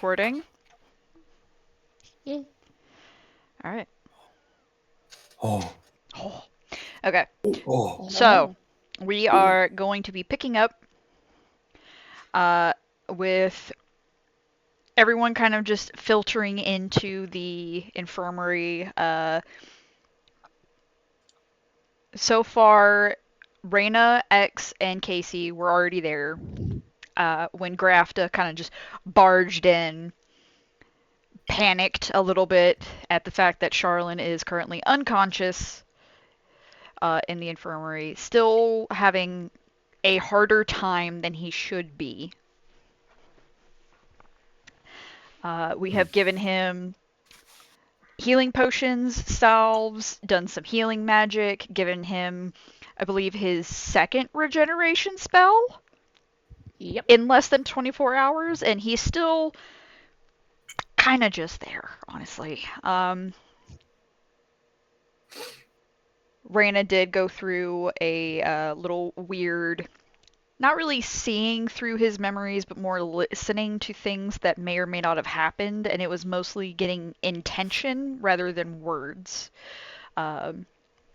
recording? Yeah. All right. Oh. Oh. Okay. Oh. So, we are going to be picking up with everyone kind of just filtering into the infirmary. So far, Reyna, X, and Casey were already there when Grafta kind of just barged in, panicked a little bit at the fact that Charlene is currently unconscious in the infirmary, still having a harder time than he should be. We have given him healing potions, salves, done some healing magic, given him, I believe, his second regeneration spell Yep. in less than 24 hours, and he's still kind of just there, honestly. Reyna did go through a little weird, not really seeing through his memories, but more listening to things that may or may not have happened, and it was mostly getting intention rather than words. Um,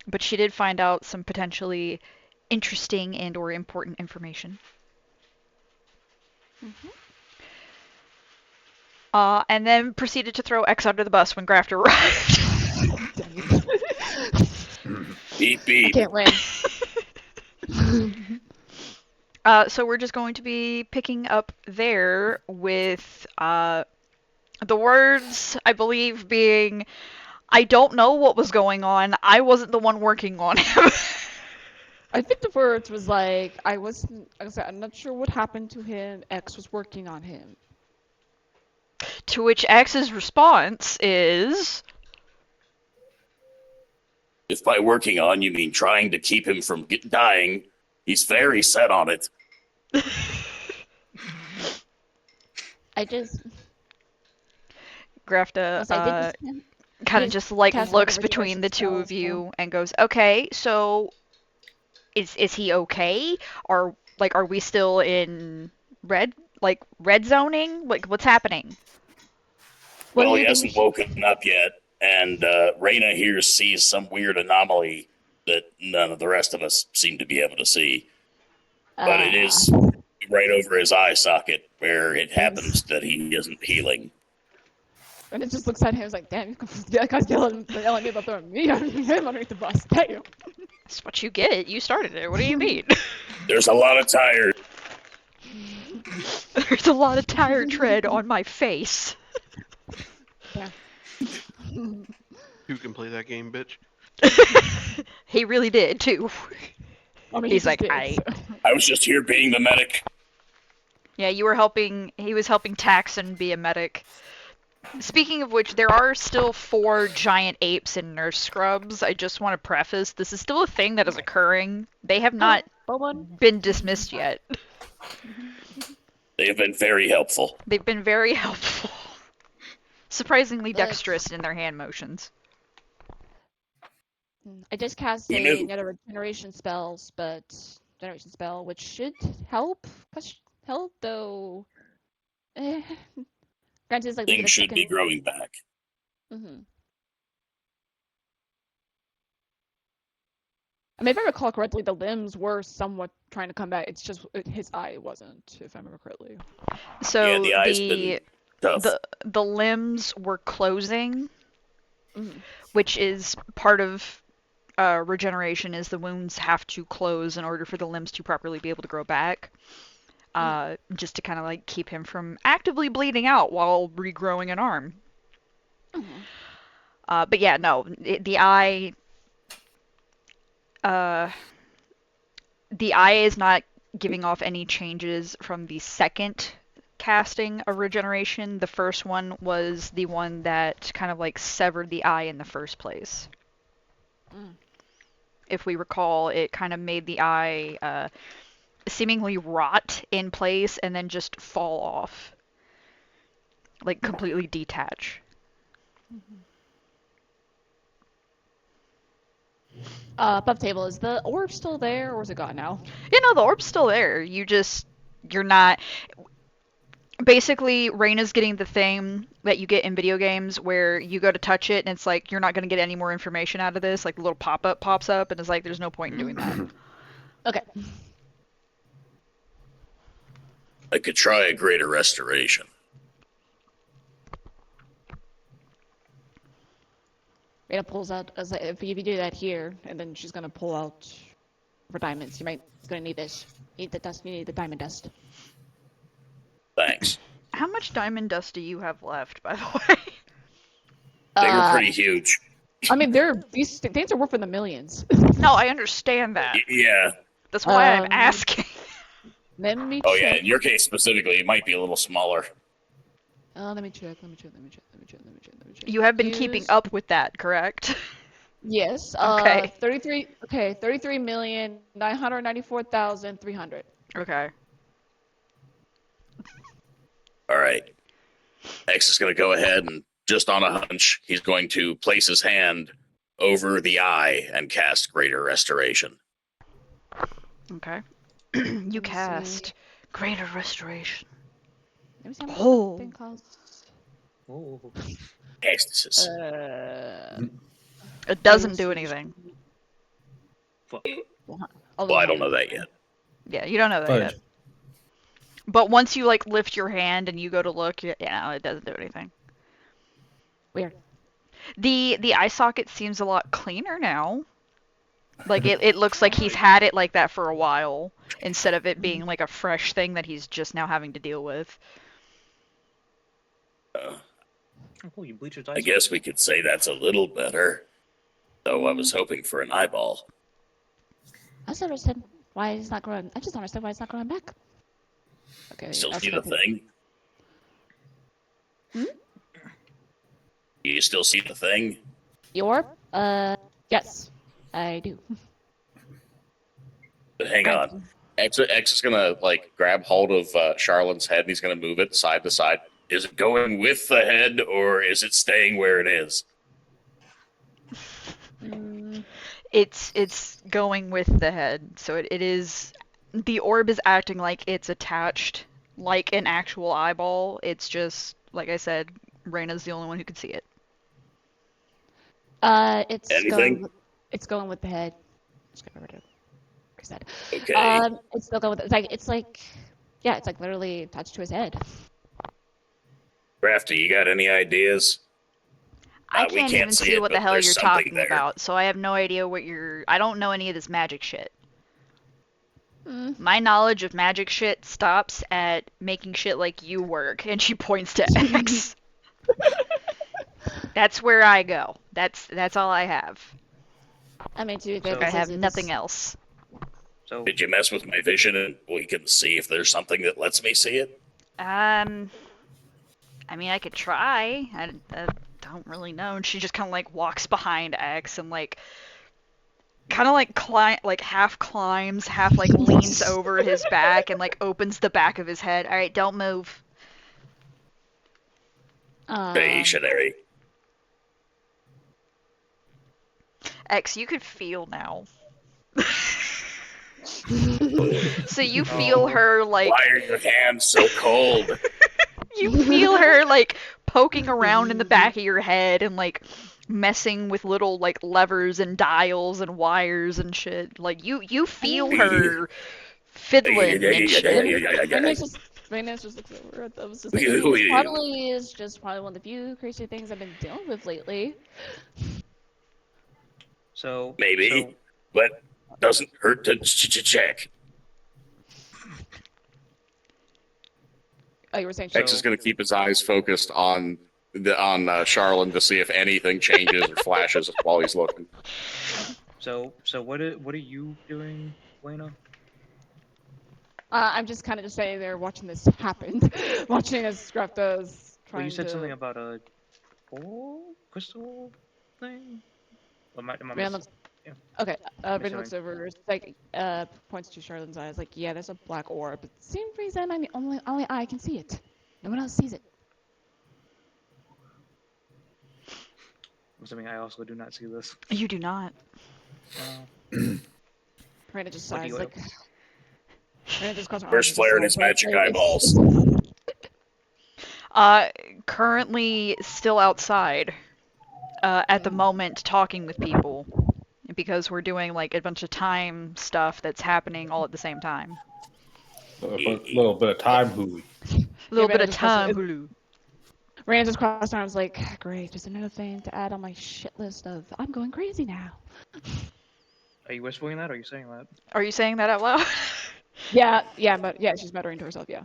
but she did find out some potentially interesting and or important information. Mm-hmm. And then proceeded to throw X under the bus when Graft arrived. Beep I beep. can't win. So we're just going to be picking up there with the words, I believe, being, I don't know what was going on. I wasn't the one working on him. I think the words was like, I'm not sure what happened to him. X was working on him. To which X's response is, If by working on you mean trying to keep him from dying, he's very set on it. I just. Grafta I did this. kind of just like cast looks another between regeneration the two spell, of you and goes, okay, so is he okay? Are we still in red zoning? Like what's happening? Well, he hasn't woken up yet, and Reyna here sees some weird anomaly that none of the rest of us seem to be able to see. But it is right over his eye socket where it happens that he isn't healing. And it just looks at him and is like, damn, that guy's yelling at me about throwing me him underneath the bus. Damn. That's what you get. You started it. What do you mean? There's a lot of tires. There's a lot of tire tread on my face. Yeah. You can play that game, bitch. He really did too. I mean, He's like, did, I was just here being the medic. Yeah, you were helping. He was helping Taxon be a medic. Speaking of which, there are still 4 giant apes in nurse scrubs. I just want to preface, this is still a thing that is occurring. They have not been dismissed yet. They have been very helpful. They've been very helpful. Surprisingly dexterous in their hand motions. I just cast another generation spell, which should help. Help though. Granted, it's like things should be growing back. Mm-hmm. I mean, if I recall correctly, the limbs were somewhat trying to come back. It's just his eye wasn't, if I remember correctly. So yeah, the eye's been tough. The limbs were closing, Mm-hmm. which is part of regeneration. Is the wounds have to close in order for the limbs to properly be able to grow back. Just to kind of like keep him from actively bleeding out while regrowing an arm. Mm-hmm. But yeah, no, the eye. The eye is not giving off any changes from the second casting of regeneration. The first one was the one that kind of like severed the eye in the first place. If we recall, it kind of made the eye seemingly rot in place and then just fall off. Like completely detach. Above table, is the orb still there or is it gone now? You know, the orb's still there. You're not. Basically, Reyna's getting the thing that you get in video games where you go to touch it and it's like you're not going to get any more information out of this. Like a little pop-up pops up and it's like there's no point in doing that. Okay. I could try a greater restoration. Rita pulls out, if you do that here, and then she's gonna pull out for diamonds. Gonna need this. You need the diamond dust. Thanks. How much diamond dust do you have left, by the way? They were pretty huge. I mean, these things are worth in the millions. No, I understand that. Yeah. That's why I'm asking. Let me Oh check. yeah, in your case specifically, it might be a little smaller. Let me check. You have been keeping up with that, correct? Yes. Okay. 33,994,300. Okay. All right. X is going to go ahead and, just on a hunch, he's going to place his hand over the eye and cast Greater Restoration. Okay. me You cast see. Greater Restoration. Let me see how much Oh. that thing costs. Oh. Ecstasis. It doesn't do anything. Fuck. Well, I don't know that yet. Yeah, you don't know that Fudge. yet. But once you like lift your hand and you go to look, yeah, it doesn't do anything. Weird. The eye socket seems a lot cleaner now. Like it looks like he's had it like that for a while instead of it being like a fresh thing that he's just now having to deal with. Oh, you bleach your I guess we could say that's a little better. Though I was hoping for an eyeball. I just understand why it's not growing. I just don't understand why it's not growing back. Okay. Still that's see the okay. thing? You still see the thing? Your? Yes, I do. But hang on. X is gonna like grab hold of Charlone's head and he's gonna move it side to side. Is it going with the head or is it staying where it is? It's going with the head, so it is. The orb is acting like it's attached, like an actual eyeball. It's just like I said, Reyna's the only one who can see it. It's Anything? it's going with the head. Just get rid of his head. Okay. It's still going with it's like yeah, it's like literally attached to his head. Crafty, you got any ideas? I We can't can't even see see it, what the but hell there's you're something talking there. about, so I have no idea what you're. I don't know any of this magic shit. My knowledge of magic shit stops at making shit like you work, and she points to X. That's where I go. That's all I have. I mean, to be fair, So- I this have is- nothing else. So Did you mess with my vision and we can see if there's something that lets me see it? I mean, I could try. I don't really know. And she just kind of like walks behind X and like, kind of like half climbs, half like leans over his back and like opens the back of his head. All right, don't move. Stationary. X, you could feel now. So you feel her like. Why are your hands so cold? You feel her like poking around in the back of your head and like messing with little like levers and dials and wires and shit. Like you feel her fiddling and shit. Raina's just looks over at them. It's just like, this probably is just probably one of the few crazy things I've been dealing with lately. so Maybe, so- but doesn't hurt to check. Oh, you were saying X is going to keep his eyes focused on Charlene to see if anything changes or flashes while he's looking. So what are you doing, Lena? I'm just kind of just sitting there watching this happen, watching as Grafta's trying Well, you said to. something about a crystal thing. Am I Raina missing- looks. yeah. Okay, Raina sorry. looks over, it's like points to Charlone's eyes, like, yeah, there's a black orb. But same reason, I'm the only eye can see it. No one else sees it. I'm assuming I also do not see this. You do not. Raina just What do sighs, you- like. Raina just crossed her Where's arms, Flair and just his magic like- eyeballs? Uh, Currently still outside. At the moment, talking with people because we're doing like a bunch of time stuff that's happening all at the same time. Little bit of time hooey. A Yeah, little bit Raina of just crossed time, it. Hulu. Raina just crossed arms like, great, just another thing to add on my shit list of I'm going crazy now. Are you whispering that or are you saying that? Are you saying that out loud? Yeah, she's muttering to herself, yeah.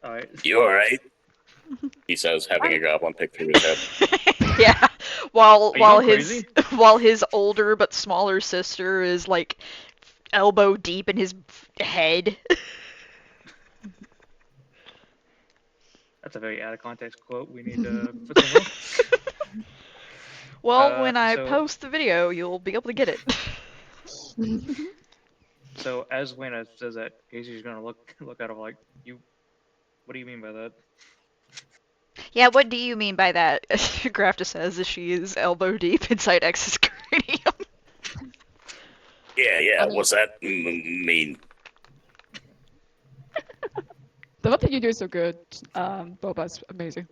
Alright. You all right? He says, having a goblin pick through his head. Yeah. While Are you while going his crazy? while his older but smaller sister is like elbow deep in his head. That's a very out of context quote. We need to put some more. Well, when I So post the video, you'll be able to get it. so as Wayne says that, Casey's gonna look at him like, you. What do you mean by that? Yeah, what do you mean by that? Grafta says that she is elbow deep inside X's cranium. Yeah. I mean, What's that mean? the one thing you do is so good. Boba's amazing.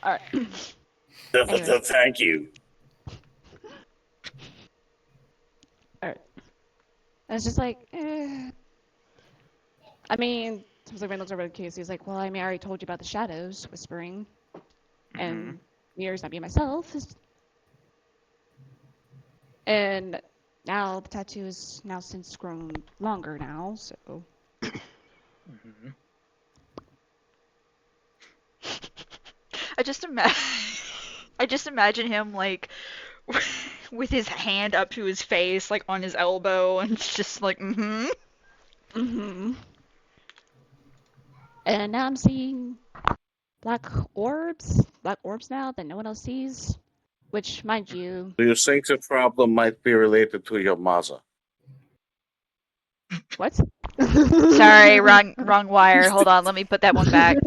Alright. Anyways. Thank you. Alright. And it's just like, I mean, sometimes Raina looks over at Casey, he's like, well, I mean, I already told you about the shadows whispering, and mirrors not being myself. And now the tattoo is now since grown longer now, so. Mm-hmm. I just imagine I just imagine him like with his hand up to his face, like on his elbow, and it's just like, mm-hmm. Mm-hmm. And now I'm seeing black orbs now that no one else sees. Which, mind you, Do you think the problem might be related to your mother? what? Sorry, wrong wire. Hold on, let me put that one back.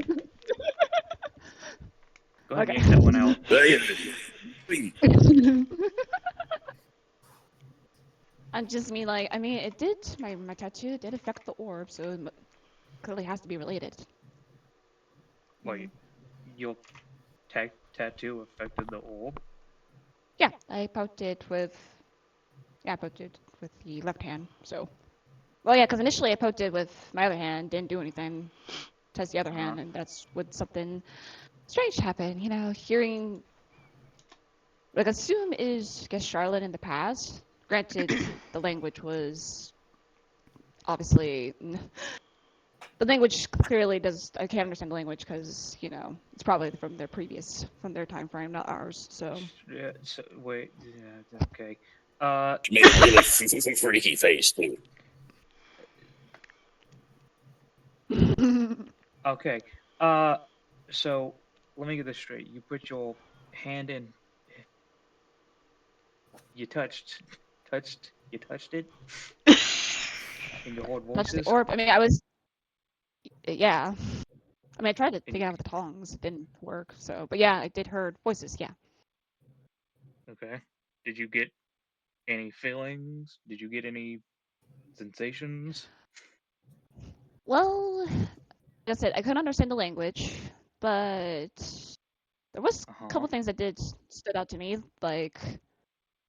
Go ahead and Okay. yank that one out. I'm just mean like, I mean, it did, my tattoo did affect the orb, so it clearly has to be related. Wait, your tattoo affected the orb? Yeah, I poked it with the left hand, so. Well, yeah, because initially I poked it with my other hand, didn't do anything. Test the other hand, and that's when something strange happened. You know, hearing, like, assume is, I guess, Charlotte in the past. Granted, the language was obviously, the language clearly does. I can't understand the language because you know it's probably from their time frame, not ours. So. Yeah. So wait. Yeah. Okay. She made a really freaky face too. Okay. So let me get this straight. You put your hand in. You touched it, and you heard Touch the voices. orb. I mean, yeah. I mean, I tried to take it out with the tongs. It didn't work. So, but yeah, I did heard voices. Yeah. Okay. Did you get any feelings? Did you get any sensations? Well, like I said, I couldn't understand the language, but there was a couple things that did stood out to me. Like,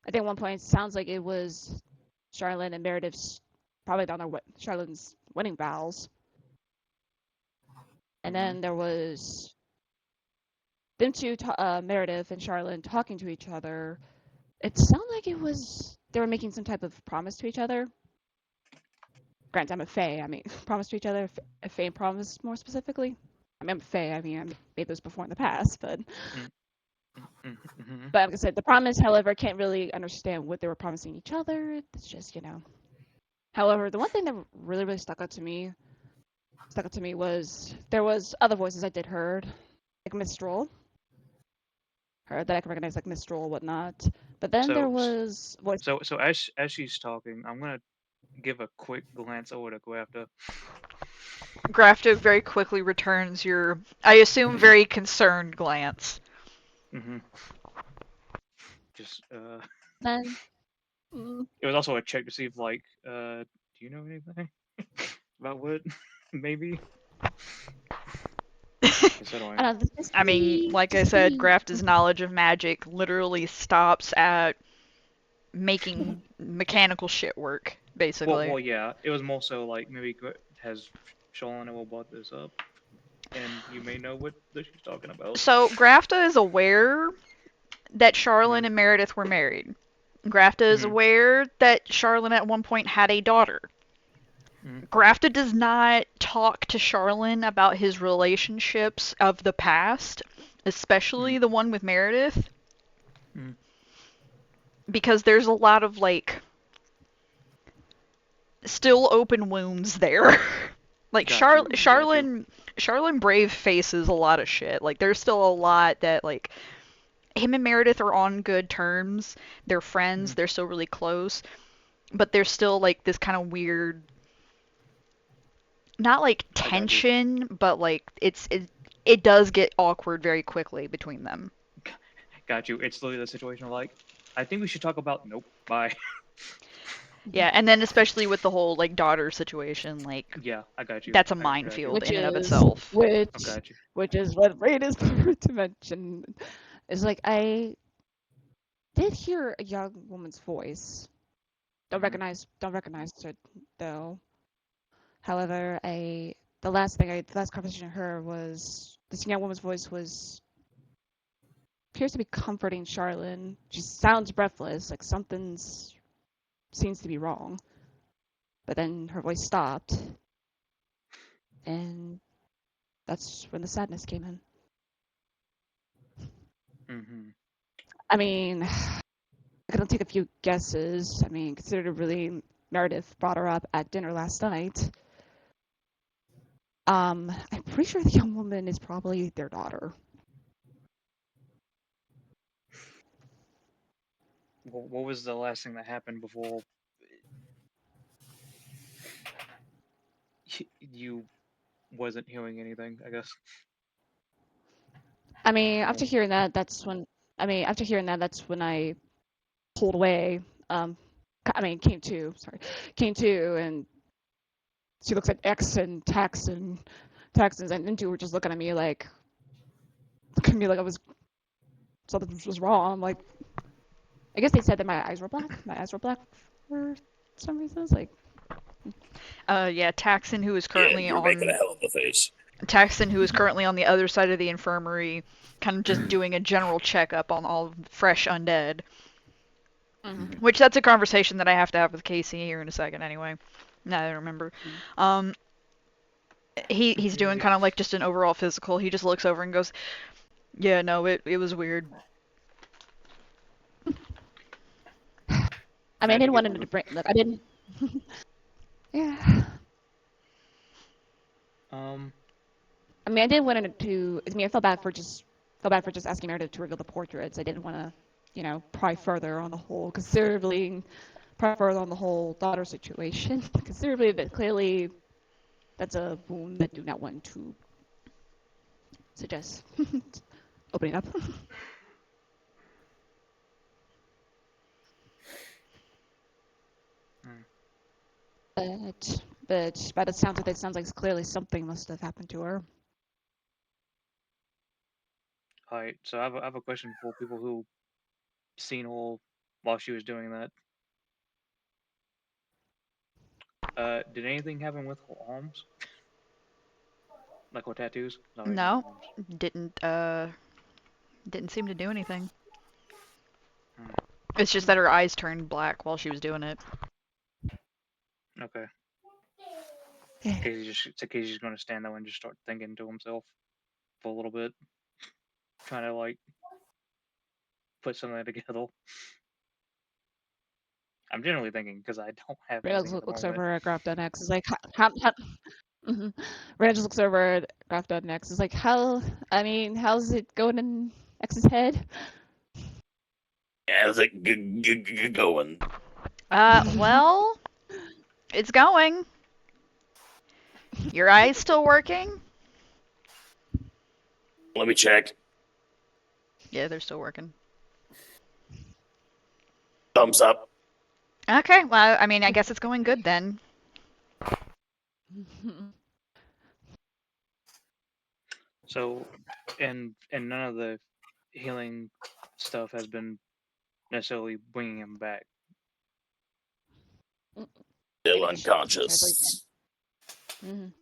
I think at one point it sounds like it was Charlotte and Meredith's probably down there Charlotte's wedding vows. And then there was them two, Meredith and Charlotte, talking to each other. It sounded like it was they were making some type of promise to each other. Granted, I'm a Fae. I mean, promise to each other. A Fae promise more specifically. I mean, I'm a Fae. I mean, I made those before in the past, but like I said, the promise, however, can't really understand what they were promising each other. It's just, you know. However, the one thing that really stuck out to me was there was other voices I did heard, like Mistral. Heard that I can recognize like Mistral, whatnot. But then there was voice. So as she's talking, I'm gonna give a quick glance over to Grafta. Grafto very quickly returns your, I assume, very concerned glance. Mm-hmm. Just Then. It was also a check to see if like, do you know anything? About what? Maybe. So do I. I don't know, I mean, like I said, Grafta's knowledge of magic literally stops at making mechanical shit work, basically. Well, yeah. It was more so like maybe has Shalana will brought this up, and you may know what that she's talking about. So Grafta is aware that Charlene Mhm. and Meredith were married. Grafta is Mhm. aware that Charlene at one point had a daughter. Mhm. Grafta does not talk to Charlene about his relationships of the past, especially Mhm. the one with Meredith, Mhm. because there's a lot of like still open wounds there. Like Got you. Got you. Charlene Brave faces a lot of shit. Like there's still a lot that like him and Meredith are on good terms. They're friends. Mhm. They're still really close. But there's still like this kind of weird, not like I got you. tension, but like it does get awkward very quickly between them. Got you. It's literally the situation of like, I think we should talk about. Nope. Bye. Yeah, and then especially with the whole like daughter situation, like Yeah, I got you. that's a I got you. minefield which in and of is itself. I which got you. which is what Rain is to mention. Is like I did hear a young woman's voice. Mhm. Don't recognize her though. However, the last conversation I heard was this young woman's voice was appears to be comforting Charlene. She sounds breathless, like something's seems to be wrong. But then her voice stopped, and that's when the sadness came in. Mhm. I mean, I can take a few guesses. I mean, considerably Meredith brought her up at dinner last night. I'm pretty sure the young woman is probably their daughter. What was the last thing that happened before you wasn't hearing anything? I guess. I mean, Well, after hearing that, that's when I pulled away. I mean, came to, and she looks at X and Texans, and then two were just looking at me like I was something was wrong. I'm like, I guess they said that my eyes were black. My eyes were black for some reasons. Like, Yeah, Taxon, who is Yeah, currently you're making a on hell of a face. Taxon, who is currently on the other side of the infirmary, kind of just doing a general checkup on all fresh undead. mm-hmm. Which that's a conversation that I have to have with Casey here in a second anyway. Now that I remember. Um, he's doing okay. kind of like just an overall physical. He just looks over and goes, "Yeah, no, it was weird." I mean, I Had to didn't get want him to bring. Look, I didn't. Yeah. um. I mean, I didn't want him to. I mean, I felt bad for just asking Meredith to reveal the portraits. I didn't want to, pry further on the whole, pry further on the whole daughter situation. Considerably, but clearly, that's a wound that I do not want to suggest opening up. hmm. But by the sounds of it, it sounds like clearly something must have happened to her. All right. So I have a question for people who seen her while she was doing that. Did anything happen with her arms? Like her tattoos? Not really her No, arms. didn't didn't seem to do anything. Hmm. It's just that her eyes turned black while she was doing it. Okay. Yeah. Casey's gonna stand there and just start thinking to himself for a little bit, trying to like put something together. I'm generally thinking because I don't have Randall anything at the looks moment. over at Grafton X. Is like, how mm-hmm. Randall just looks over at Grafton X. Is like, how's it going in X's head? How's it going? Well, it's going. Your eyes still working? Let me check. Yeah, they're still working. Thumbs up. Okay, well, I mean, I guess it's going good then. So, and none of the healing stuff has been necessarily bringing him back. Still Which is very unconscious. Mhm.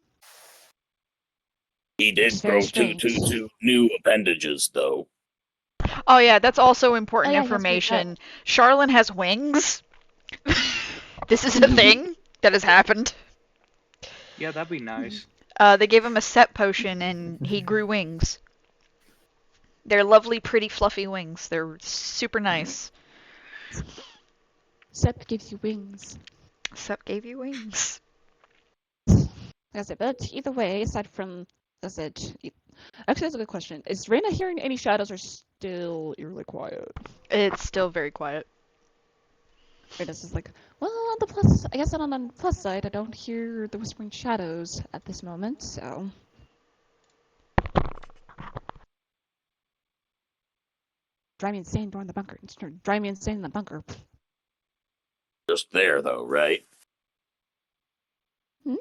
He Which is did very grow strange. two new appendages, though. Oh yeah, that's also Oh important yeah, he has to do that. information. Charlene has wings. This is a thing that has happened. Yeah, that'd be nice. They gave him a set potion and he grew wings. They're lovely, pretty, fluffy wings. They're super nice. Sep gives you wings. Sep gave you wings. That's it. But either way, aside from that's it. Actually, that's a good question. Is Reyna hearing any shadows or still eerily quiet? It's still very quiet. Reyna's just like, well, on the plus, I guess on the plus side, I don't hear the whispering shadows at this moment, so. Drive me insane during the bunker. Drive me insane in the bunker. Just there, though, right? Hmm?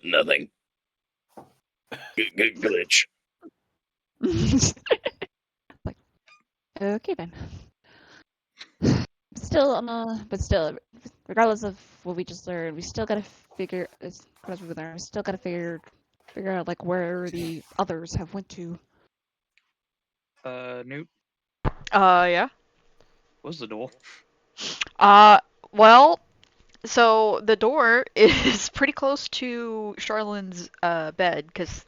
Nothing. Good glitch. Like, okay then. Still, but still, regardless of what we just learned, we still gotta figure. We still gotta figure out like where the others have went to. Newt, Yeah. what's the door? Well, so the door is pretty close to Charlene's bed, because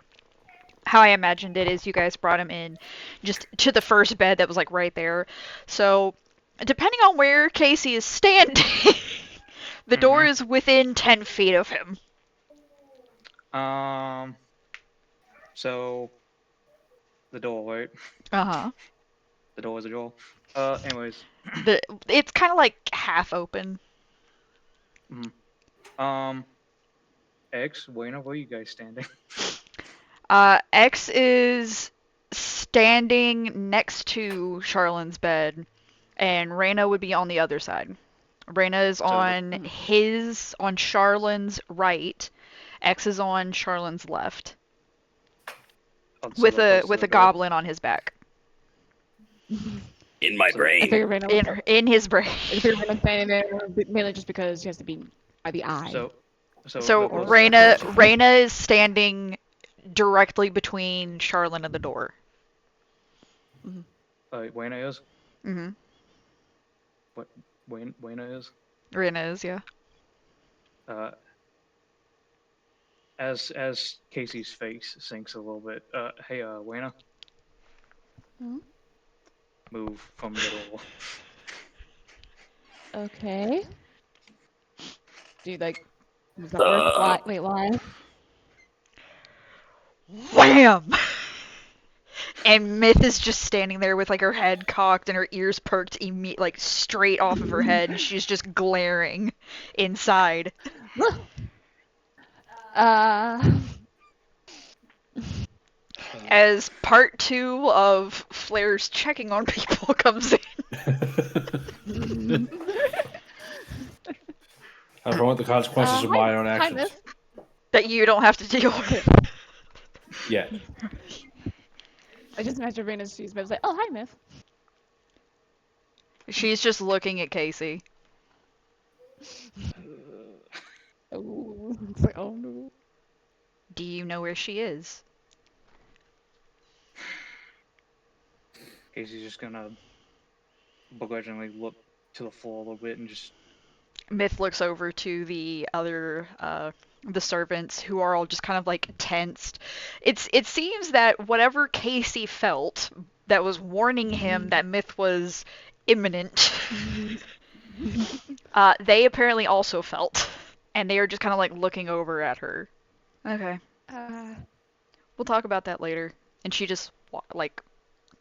how I imagined it is you guys brought him in just to the first bed that was like right there. So, depending on where Casey is standing, the door is within 10 feet of him. So the door, right? Uh-huh. The door is a door. Anyways. It's kind of like half open. X, Wayne, where are you guys standing? X is standing next to Charlene's bed, and Reyna would be on the other side. Reyna is on Charlene's right. X is on Charlene's left. With a goblin on his back. In my I brain. figure Reyna In his brain. I figure Reyna's standing there mainly just because he has to be by the eye. So Reyna is standing directly between Charlene and the door. Wayne is? Mm-hmm. What Wayne is? Reyna is, yeah. As Casey's face sinks a little bit, hey, Wayne, move from the door. Okay. Do you like move that work? Why? Wait, why? Wham! And Myth is just standing there with like her head cocked and her ears perked like straight off of her head, and she's just glaring inside. As part 2 of Flair's checking on people comes in. I don't want the consequences of my own actions. That you don't have to deal with. Yeah. I just imagine Reyna's face, but I was like, oh, hi, Myth. She's just looking at Casey. Oh, it's like, oh no. Do you know where she is? Casey's just gonna begrudgingly look to the floor a little bit and just. Myth looks over to the other the servants, who are all just kind of like tensed. It seems that whatever Casey felt that was warning him that Myth was imminent, they apparently also felt, and they are just kind of like looking over at her. Okay. We'll talk about that later. And she just like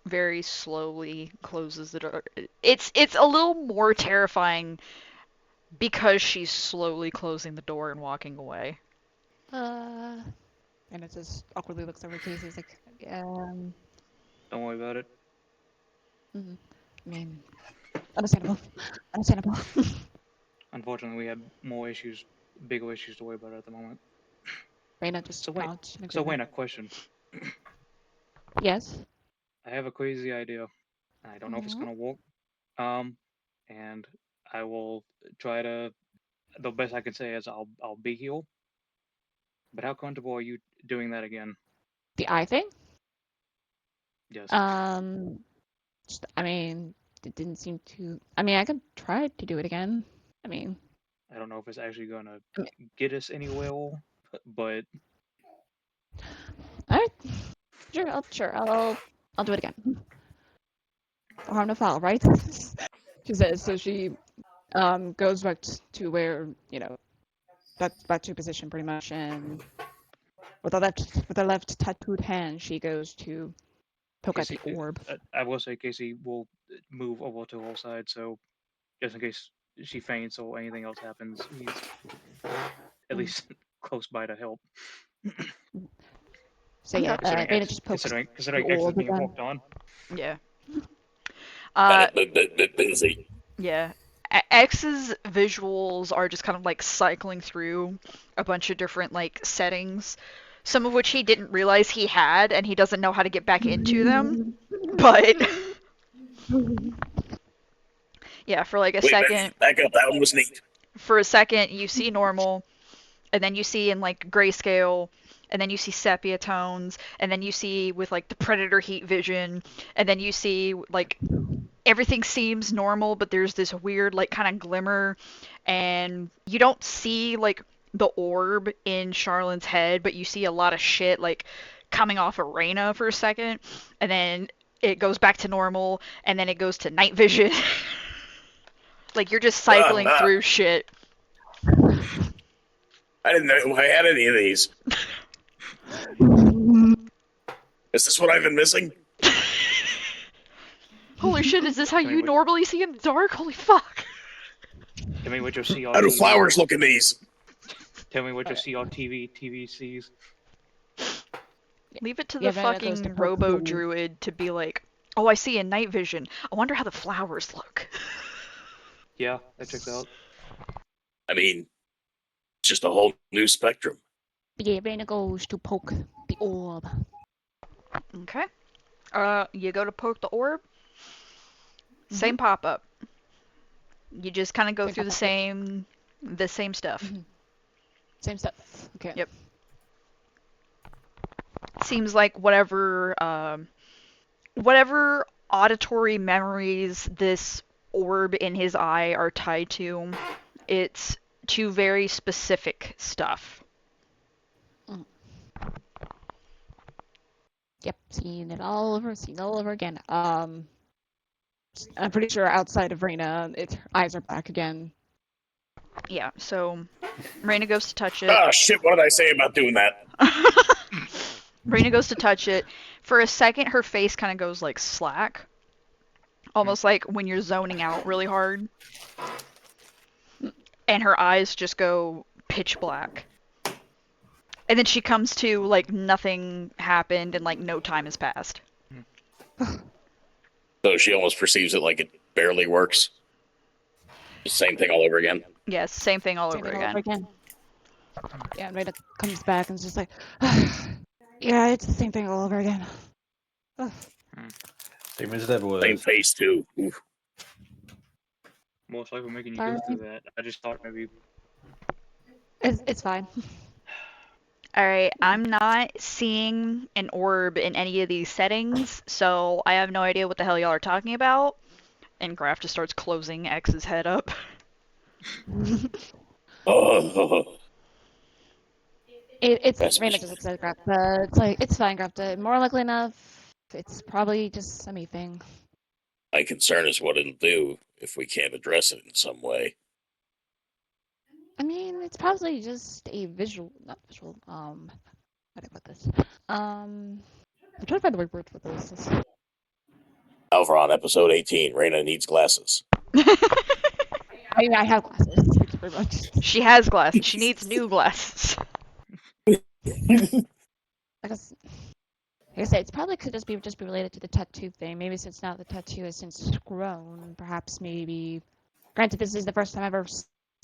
very slowly closes the door. It's a little more terrifying because she's slowly closing the door and walking away. And it just awkwardly looks over Casey. He's like, Don't worry about it. I mean, understandable. Understandable. Unfortunately, we had more issues bigger issues to worry about at the moment. Reyna just So wait, nods. in So agreement. wait, a question. Yes. I have a crazy idea. I don't know if it's Mhm. gonna work. And I will try to. The best I can say is I'll be healed. But how comfortable are you doing that again? The eye thing. Yes. I mean, it didn't seem to. I mean, I could try to do it again. I mean, I don't know if it's actually gonna I mean- get us anywhere, but all right. I'll do it again. No harm, no foul, right? She says. So she goes back to where that's back to position pretty much, and with the left tattooed hand, she goes to poke at Casey, the orb. I will say Casey will move over to her side, so just in case she faints or anything else happens, he's at least close by to help. So yeah, Okay. Reyna just pokes Considering the X is orb being again. walked on. Yeah. Busy. Yeah. X's visuals are just kind of like cycling through a bunch of different like settings, some of which he didn't realize he had, and he doesn't know how to get back into them. But yeah, for like a Wait, second, back up. That one was neat. for a second you see normal, and then you see in like grayscale, and then you see sepia tones, and then you see with like the predator heat vision, and then you see like everything seems normal, but there's this weird like kind of glimmer, and you don't see like the orb in Charlone's head, but you see a lot of shit like coming off of Reyna for a second, and then it goes back to normal, and then it goes to night vision. Like you're just cycling through shit. I didn't know I had any of these. Is this what I've been missing? Holy shit, is this how Tell me you what- normally see in the dark? Holy fuck. Tell me what you'll see on How do TV. flowers look in these? Tell me what you'll see on TV sees. Leave it to Yeah, the Reyna goes to fucking poke the robo orb. druid to be like, oh, I see in night vision. I wonder how the flowers look. Yeah, that checks out. I mean, it's just a whole new spectrum. Yeah, Reyna goes to poke the orb. Okay. You go to poke the orb. Same pop up. You just kind of go Same through the pop-up, yep. same stuff. Same stuff. Okay. Yep. Seems like whatever auditory memories this orb in his eye are tied to, it's to very specific stuff. Yep, seen it all over again. I'm pretty sure outside of Reyna, her eyes are back again. Yeah, so Reyna goes to touch it. Ah, shit, what did I say about doing that? Reyna goes to touch it. For a second, her face kind of goes like slack. Almost like when you're zoning out really hard. And her eyes just go pitch black. And then she comes to like nothing happened and like no time has passed. So she almost perceives it like it barely works. Same thing all over again. Yes, same thing all Same over thing all again. Yeah, and Reyna comes back and is just like, yeah, it's the same thing all over again. Same as it ever was. Same face, too. Oof. Most likely making you go through that. I just thought maybe. It's fine. Alright, I'm not seeing an orb in any of these settings, so I have no idea what the hell y'all are talking about. And Graf just starts closing X's head up. Oh, It's That's Reyna much just looks at Grafta. It's like, it's fine, Grafta. More likely enough, it's probably just a me thing. my concern is what it'll do if we can't address it in some way. I mean, it's probably just a not visual, how do I put this? I'm trying to find the right word for this. Alvaron, episode 18. Reyna needs glasses. I mean, I have glasses. Thank you very much. She has glasses. She needs new glasses. I guess, like I said, it's probably could just be related to the tattoo thing. Maybe since now the tattoo has since grown, perhaps maybe. Granted, this is the first time I've ever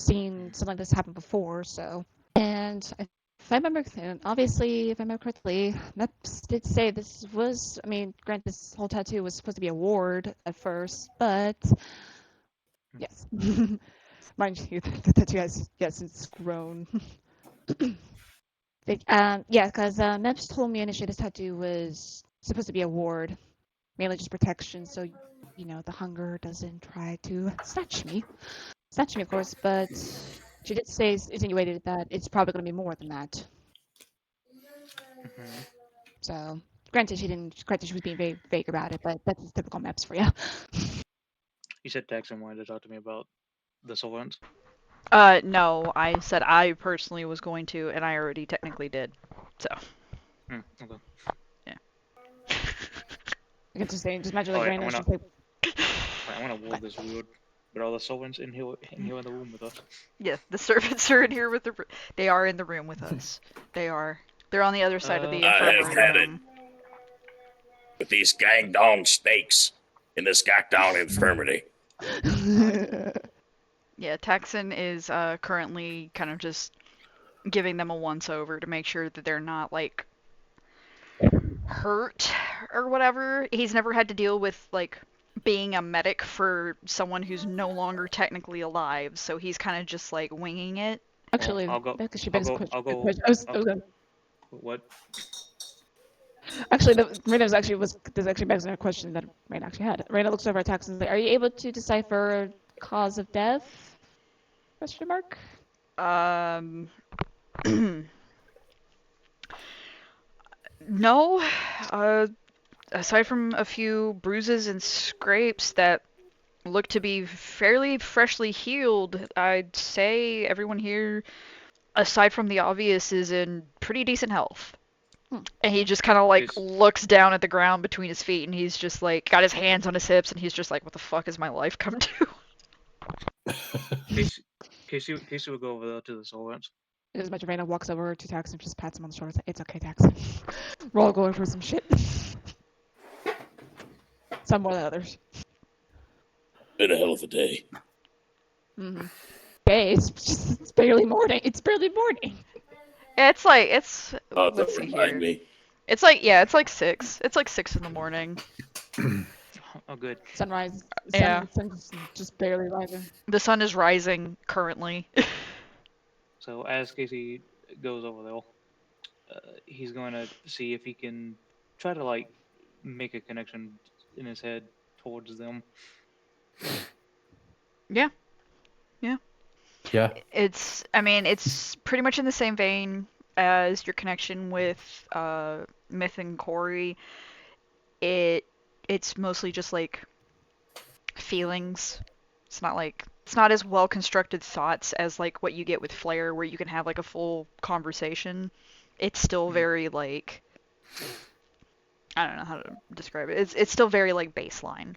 seen something like this happen before. So, and if I remember, obviously, if I remember correctly, Meps did say this was. I mean, granted, this whole tattoo was supposed to be a ward at first, but yes, mind you, the tattoo has since grown. Yeah, because Meps told me initially this tattoo was supposed to be a ward, mainly just protection, so you know the hunger doesn't try to snatch me, of course. But she did say, insinuated that it's probably going to be more than that. Mhm. So, granted, she was being very vague about it, but that's typical Meps for you. You said Texan wanted to talk to me about the Sylvans. No, I said I personally was going to, and I already technically did. So, Okay. yeah. I can just say, just imagine like Alright, Raina, I'm she's gonna like, ward this weird. But are the Sylvans in here in the room with us? Yeah, the servants are in here with they are in the room with us. They are. They're on the other side of the I have infirmary had it room. with these gang down snakes in this down infirmity. Yeah, Texan is currently kind of just giving them a once over to make sure that they're not like hurt or whatever. He's never had to deal with like being a medic for someone who's no longer technically alive, so he's kind of just like winging it. Actually, I'll go. because she I'll begs a go. question. I'll go. I was gonna, What? actually, Raina this actually begs a question that Raina actually had. Raina looks over at Tax and is like, "Are you able to decipher cause of death?" Question mark. Um, no. Aside from a few bruises and scrapes that look to be fairly freshly healed, I'd say everyone here, aside from the obvious, is in pretty decent health. And he just kind of like looks down at the ground between his feet, and he's just like got his hands on his hips, and he's just like, "What the fuck has my life come to?" Casey will go over there to the Sylvans. As much Raina walks over to Tax and just pats him on the shoulder. Like, it's okay, Tax. We're all going through some shit. Some more than others. Been a hell of a day. Mm-hmm. Hey, it's barely morning. It's barely morning. It's like let's Don't see remind here. me. It's like it's like 6. It's like 6 in the morning. Oh, good. Sunrise. Yeah. Sun's just barely rising. The sun is rising currently. So as Casey goes over there, he's going to see if he can try to like make a connection in his head towards them. Yeah. Yeah. Yeah. I mean, it's pretty much in the same vein as your connection with Myth and Corey. It's mostly just like feelings. It's not as well constructed thoughts as like what you get with Flare, where you can have like a full conversation. It's still very like, I don't know how to describe it. It's still very like baseline.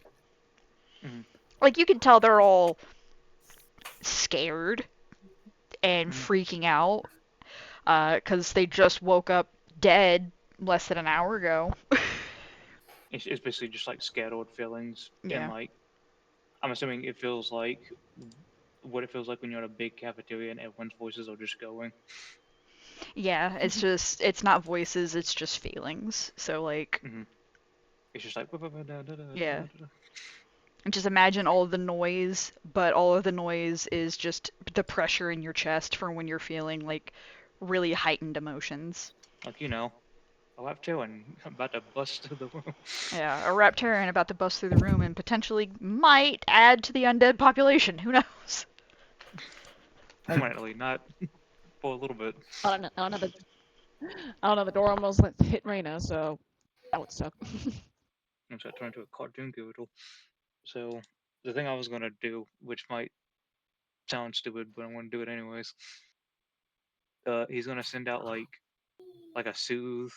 Like you can tell they're all scared and freaking out because they just woke up dead less than an hour ago. It's basically just like scattered feelings, Yeah. and like I'm assuming it feels like what it feels like when you're at a big cafeteria and everyone's voices are just going. Yeah, it's not voices, it's just feelings. So like, It's just like yeah. Just imagine all of the noise, but all of the noise is just the pressure in your chest for when you're feeling like really heightened emotions. Like, you know, a Raptarian about to bust through the room. Yeah, a Raptarian about to bust through the room and potentially might add to the undead population. Who knows? Permanently, not for a little bit. I don't know. The door almost hit Raina, so that would suck. I'm trying to turn into a cartoon character. So the thing I was gonna do, which might sound stupid, but I'm gonna do it anyways. He's gonna send out like a soothe,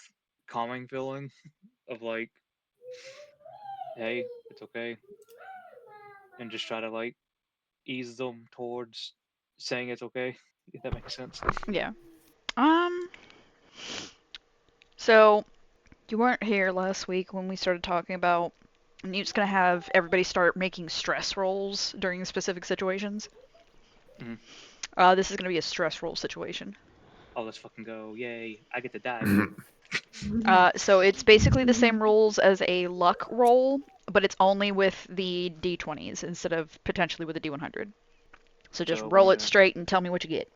calming feeling of like, hey, it's okay, and just try to like ease them towards saying it's okay. If that makes sense. Yeah. So you weren't here last week when we started talking about Newt's gonna have everybody start making stress rolls during specific situations. This is gonna be a stress roll situation. Oh, let's fucking go! Yay! I get to die. So it's basically the same rules as a luck roll, but it's only with the d20s instead of potentially with a d100. So just So roll I'm it gonna- straight and tell me what you get.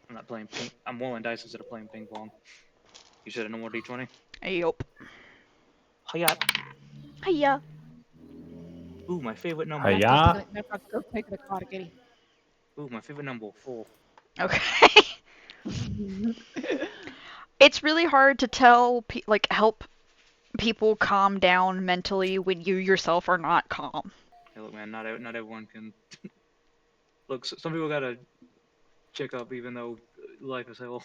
I'm not playing ping. I'm rolling dice instead of playing ping pong. You said no more d20. Yup. Hiya! Hiya. Ooh, my favorite number. Hiya. Go take the card, Kitty. Ooh, my favorite number 4. Okay. It's really hard to tell, help people calm down mentally when you yourself are not calm. Hey, look, man, not everyone can. Look, some people gotta check up, even though life is hell.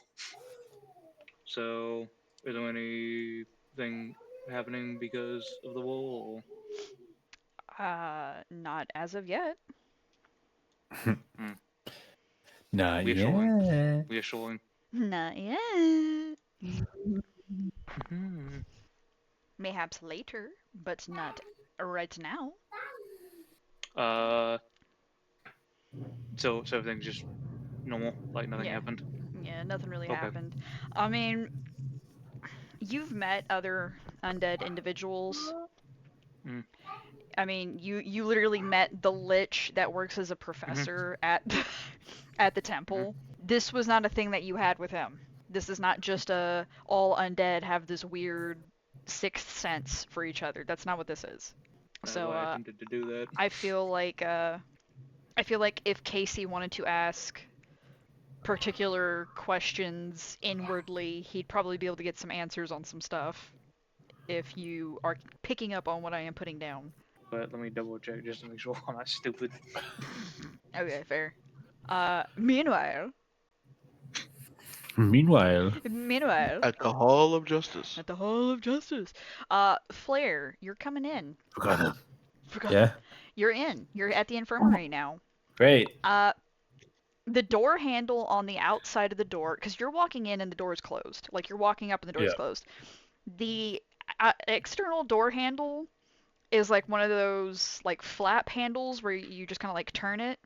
So, is there anything happening because of the wall? Not as of yet. Not Reassuring. yet. Reassuring. Not yet. Hmm. Mayhaps later, but not right now. So everything's just normal, like nothing Yeah. happened. Yeah, nothing really Okay. happened. I mean, you've met other undead individuals. Mm. I mean, you literally met the lich that works as a professor at at the temple. This was not a thing that you had with him. This is not just a all undead have this weird sixth sense for each other. That's not what this is. That's So why I attempted to do that. I feel like if Casey wanted to ask particular questions inwardly, he'd probably be able to get some answers on some stuff. If you are picking up on what I am putting down. But let me double check just to make sure I'm not stupid. Okay, fair. Meanwhile, Meanwhile, At the Hall of Justice. at the Hall of Justice, Flair, you're coming in. forgot him. Forgot. Yeah. You're in. You're at the infirmary now. Great. The door handle on the outside of the door, because you're walking in and the door is closed. Like, you're walking up and the door is Yeah. closed. The external door handle is like one of those, like, flap handles where you just kind of, like, turn it.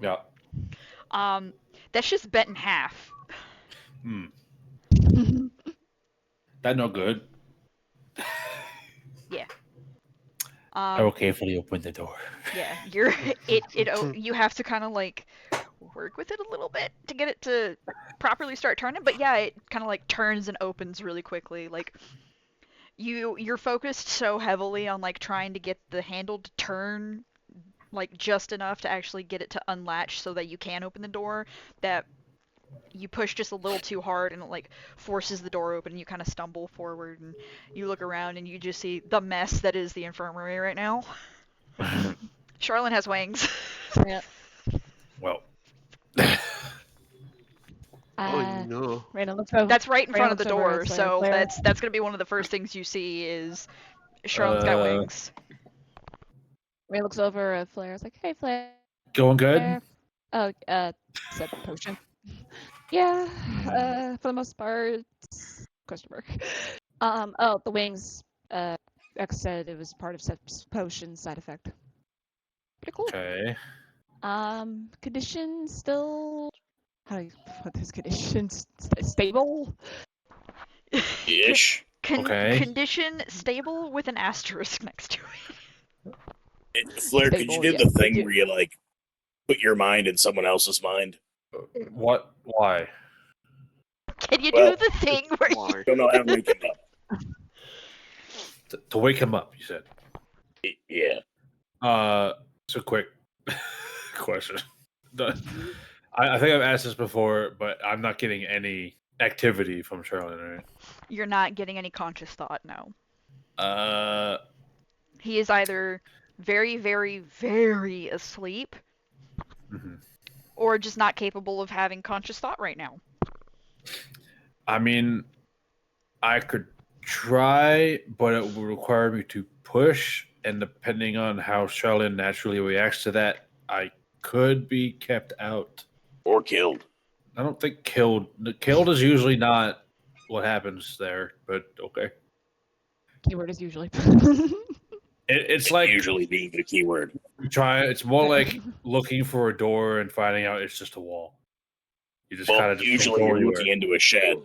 Yeah. That's just bent in half. Hmm. That no good. Yeah. I will carefully open the door. Yeah, you have to kind of like work with it a little bit to get it to properly start turning, but yeah, it kind of like turns and opens really quickly. Like you're focused so heavily on like trying to get the handle to turn like just enough to actually get it to unlatch so that you can open the door that you push just a little too hard and it like forces the door open and you kind of stumble forward and you look around and you just see the mess that is the infirmary right now. Charlotte has wings. Yeah. Well. Oh no. Raina looks over. That's right in front of the looks over door, at so Claire. that's gonna be one of the first things you see is Charlotte's got wings. Raina looks over at Flair. It's like, hey, Flair. Going good? Oh, said potion. Yeah, for the most part. Question mark. Oh, the wings. X said it was part of potion side effect. Pretty cool. Okay. Condition still. How do you put this condition? Stable. Ish. Okay. Condition stable with an asterisk next to it. Flair, could you Stable, do yeah. the thing where you like put your mind in someone else's mind? What? Why? Can you Well, do the thing where you... Why? Don't know how to wake him up. To wake him up, you said. Yeah. So quick question. I think I've asked this before, but I'm not getting any activity from Charlotte, right? You're not getting any conscious thought, no. He is either very, very, very asleep or just not capable of having conscious thought right now. I mean, I could try, but it would require me to push, and depending on how Charlotte naturally reacts to that, I could be kept out. Or killed. I don't think killed. Killed is usually not what happens there, but okay. Keyword is usually. It's like usually being the keyword. try. It's more like looking for a door and finding out it's just a wall. You just kind Well, of usually you're looking into a shed.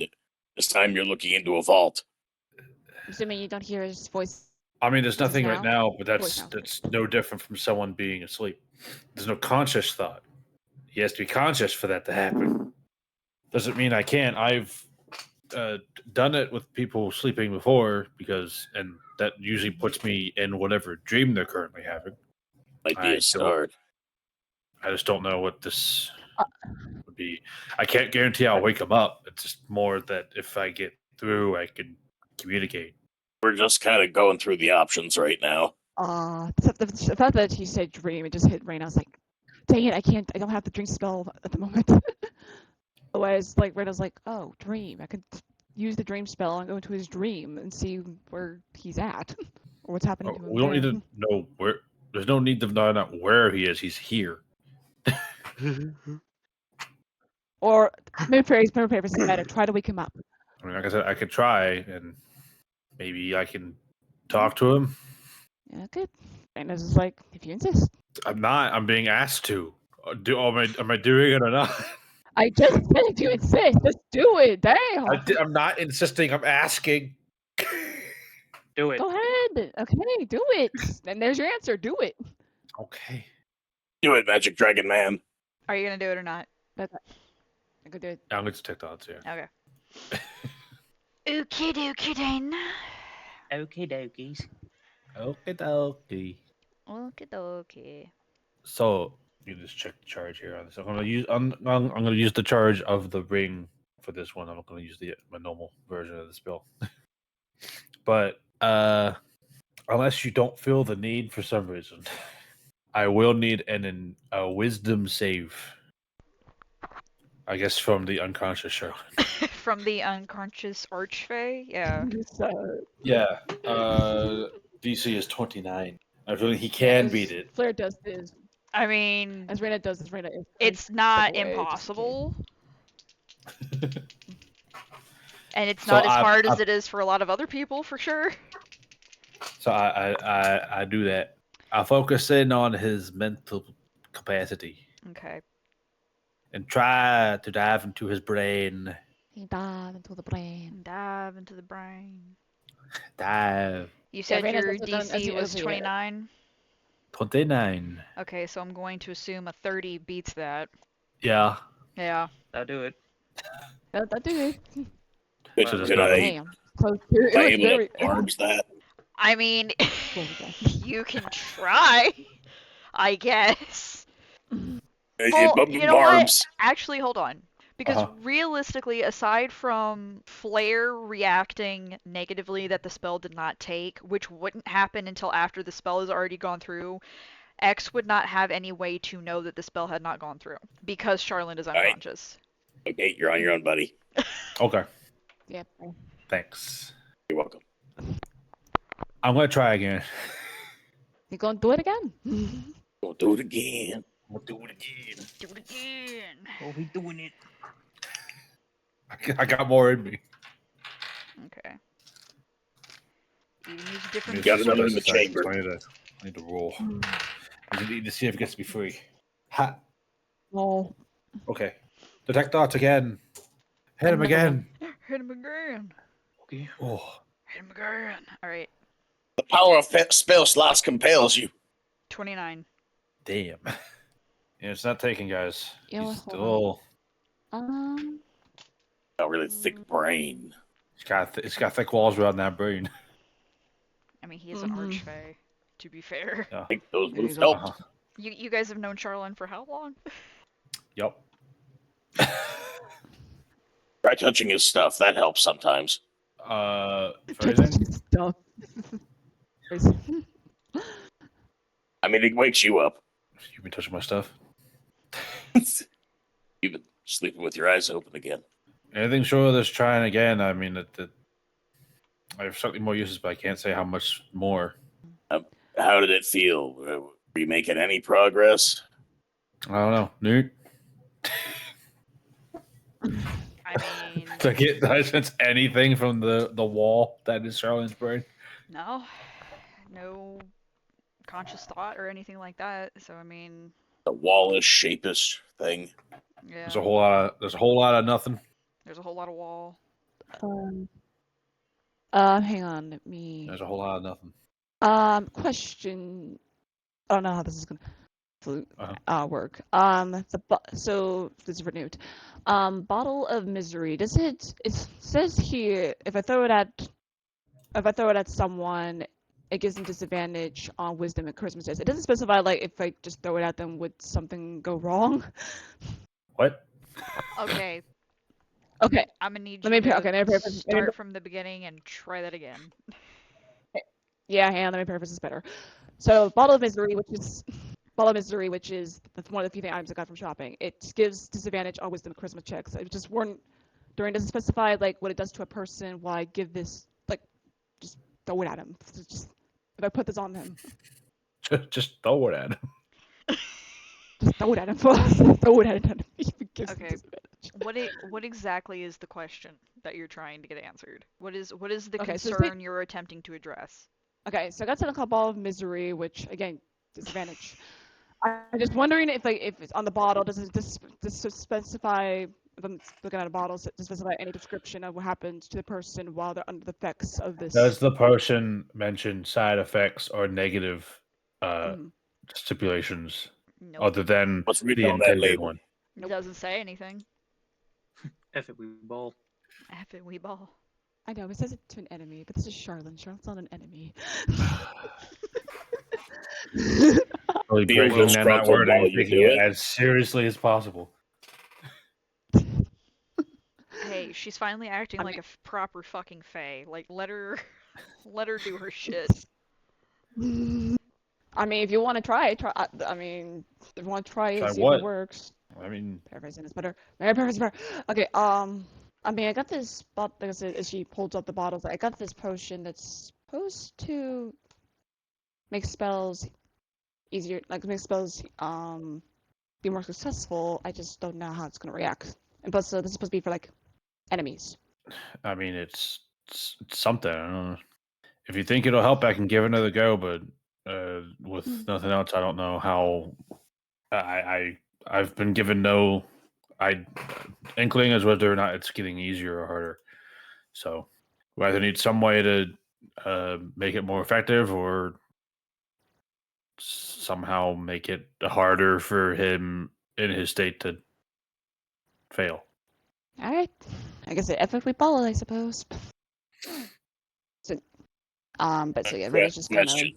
This time you're looking into a vault. Assuming you don't hear his voice. I mean, there's nothing right now? now, but that's no different from someone being asleep. There's no conscious thought. He has to be conscious for that to happen. Doesn't mean I can't. I've done it with people sleeping before and that usually puts me in whatever dream they're currently having. Might be a start. I just don't know what this would be. I can't guarantee I'll wake them up. It's just more that if I get through, I can communicate. We're just kind of going through the options right now. The fact that he said dream, it just hit Rain. I was like, dang it, I don't have the dream spell at the moment. Otherwise, like, Raina's like, oh, dream. I could use the dream spell and go into his dream and see where he's at or what's happening to him. We don't need to know where. There's no need to find out where he is. He's here. Or maybe for purposes better, try to wake him up. I mean, like I said, I could try, and maybe I can talk to him. Yeah, good. And it's just like, if you insist. I'm not. I'm being asked to. Am I doing it or not? I just said if you insist, let's do it. Damn. I'm not insisting. I'm asking. Do it. Go ahead. Okay, do it. And there's your answer. Do it. Okay. Do it, Magic Dragon Man. Are you gonna do it or not? I could do it. I'm going to take the odds here. Okay. Okie dokie then. Okie dokies. Okay, dokie. Okie dokie. So you just check the charge here on this. I'm gonna use the charge of the ring for this one. I'm not gonna use my normal version of the spell. But unless you don't feel the need for some reason, I will need a wisdom save. I guess from the unconscious Charlotte. From the unconscious Archfey? Yeah. Yeah. DC is 29. I feel like he can beat it. Flair does this. I mean, As Raina does, Raina is. it's not away, just in impossible. And it's not as hard as it is for a lot of other people, for sure. So I do that. I focus in on his mental capacity Okay. and try to dive into his brain. He dive into the brain. Dive into the brain. Dive. You said Raina's your also done DC was SEO. 29? 29. Okay, so I'm going to assume a 30 beats that. Yeah. Yeah. I'll do it. That do it. Could, So that's could not- I, Damn. Close to it. am I was able very- to barbs that? I mean, There we go. you can try, I guess. Well, you know what? barbs. Actually, hold on. Because Uh-huh. realistically, aside from Flare reacting negatively that the spell did not take, which wouldn't happen until after the spell has already gone through, X would not have any way to know that the spell had not gone through because Charlotte is right. unconscious. Okay, you're on your own, buddy. Okay. Yep. Thanks. You're welcome. I'm gonna try again. You gonna do it again? We'll do it again. We'll do it again. Do it again. Oh, we doing it. I got more in me. Okay. Even use different. You got another in the Sorry, chamber. I need to roll. I need to see if it gets me free. Ha. No. Okay. Detect thoughts again. Hit him Another again. Hit him again. Okay. Oh. Hit him again. All right. The power of spell slots compels you. 29. Damn. Yeah, it's not taking, guys. You know He's what, hold still. A really thick brain. It's got thick walls around that brain. I mean, he is an archfey, to be fair. I think those moves He's helped. Uh-huh. You guys have known Charlene for how long? Yup. Try touching his stuff. That helps sometimes. Phrasing? Stuff. I mean, it wakes you up. You've been touching my stuff. You've been sleeping with your eyes open again. Anything short of this trying again, I mean, I have certainly more uses, but I can't say how much more. How did it feel? Were you making any progress? I don't know. Newt? I mean, Did I sense anything from the wall that is Charlene's brain? no. No conscious thought or anything like that. So, I mean, The wallish, shapish thing. Yeah. There's a whole lot of nothing. There's a whole lot of wall. Hang on, let me. There's a whole lot of nothing. Question. I don't know how this is gonna work. So this is renewed. Bottle of misery. It says here if I throw it at someone, it gives them disadvantage on wisdom and charisma tests. It doesn't specify like if I just throw it at them, would something go wrong? What? Okay, Okay. I'm gonna need Let you me to okay, let me paraphrase. start from the beginning and try that again. Yeah, hang on, let me paraphrase this better. So bottle of misery, which is one of the few items I got from shopping. It gives disadvantage on wisdom and charisma checks. It just weren't during doesn't specify like what it does to a person. Why give this like just throw it at him? Just if I put this on him, Just throw it at him. just throw it at him. Throw it at him. It gives him Okay. disadvantage. What exactly is the question that you're trying to get answered? What is the Okay, so concern you're attempting to address? Okay, so I got something called Ball of Misery, which again, disadvantage. I'm just wondering if it's on the bottle, does it specify? If I'm looking at a bottle, does it specify any description of what happens to the person while they're under the effects of this? Does the person mention side effects or negative stipulations Nope. other than Let's read the on that intended label. one? It doesn't say anything. F it, we ball. F it, we ball. I know it says it to an enemy, but this is Charlotte. Charlotte's not an enemy. Really Feel breaking the down that struggle word while and you taking do it it. as seriously as possible. Hey, she's finally acting like a proper fucking fae. Like, let her do her shit. I mean, if you want to try, I mean, if you want to try it, Try see what? if it works. I mean, Paraphrasing is better. Paraphrasing is better. Okay. I mean, I got this. Like I said, as she pulls up the bottles, I got this potion that's supposed to make spells easier, like make spells be more successful. I just don't know how it's gonna react. And plus, this is supposed to be for like enemies. I mean, it's something. I don't know. If you think it'll help, I can give it another go. But with nothing else, I don't know how. I've been given no inkling as whether or not it's getting easier or harder. So we either need some way to make it more effective, or somehow make it harder for him in his state to fail. All right. I guess it ethically follow, I suppose. So, but so yeah, Rena's just gonna. Question: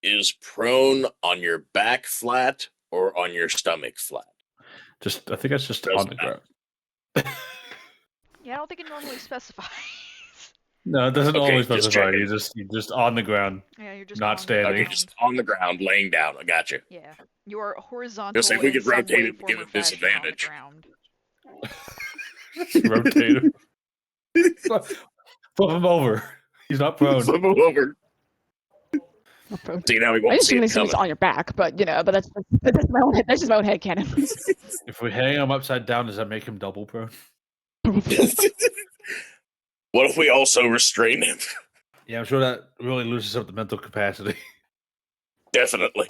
is prone on your back flat or on your stomach flat? I think that's just on the ground. Yeah, I don't think it normally specifies. No, it doesn't Okay, always just specify. checking. You're just on the ground. Yeah, you're just Not on the standing. Okay, ground. just on the ground, laying down. I got you. Yeah, you are horizontal. Just say we in could some rotate way, it to form, give or him fashion on the disadvantage. ground. Rotate him. Flip him over. He's not prone. Flip him over. See, now we I won't just see it assume it's coming. on your back, but but that's just my own headcanon. If we hang him upside down, does that make him double prone? What if we also restrain him? Yeah, I'm sure that really loses up the mental capacity. Definitely.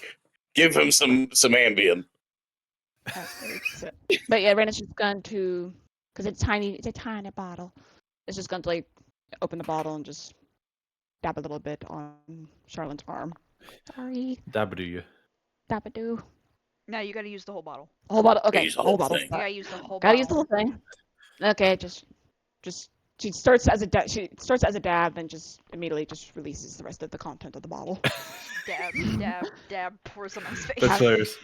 Give him some Ambien. But yeah, Rena's just going to, because it's a tiny bottle. It's just going to like open the bottle and just dab a little bit on Charlotte's arm. Sorry, Dabadoo. dabadoo. No, you gotta use the whole bottle. Whole bottle. Okay, Use the whole whole bottle. thing. You gotta use the whole Gotta bottle. use the whole thing. Okay, just she starts as a dab, then just immediately just releases the rest of the content of the bottle. Dab, pours on his face. That's hilarious.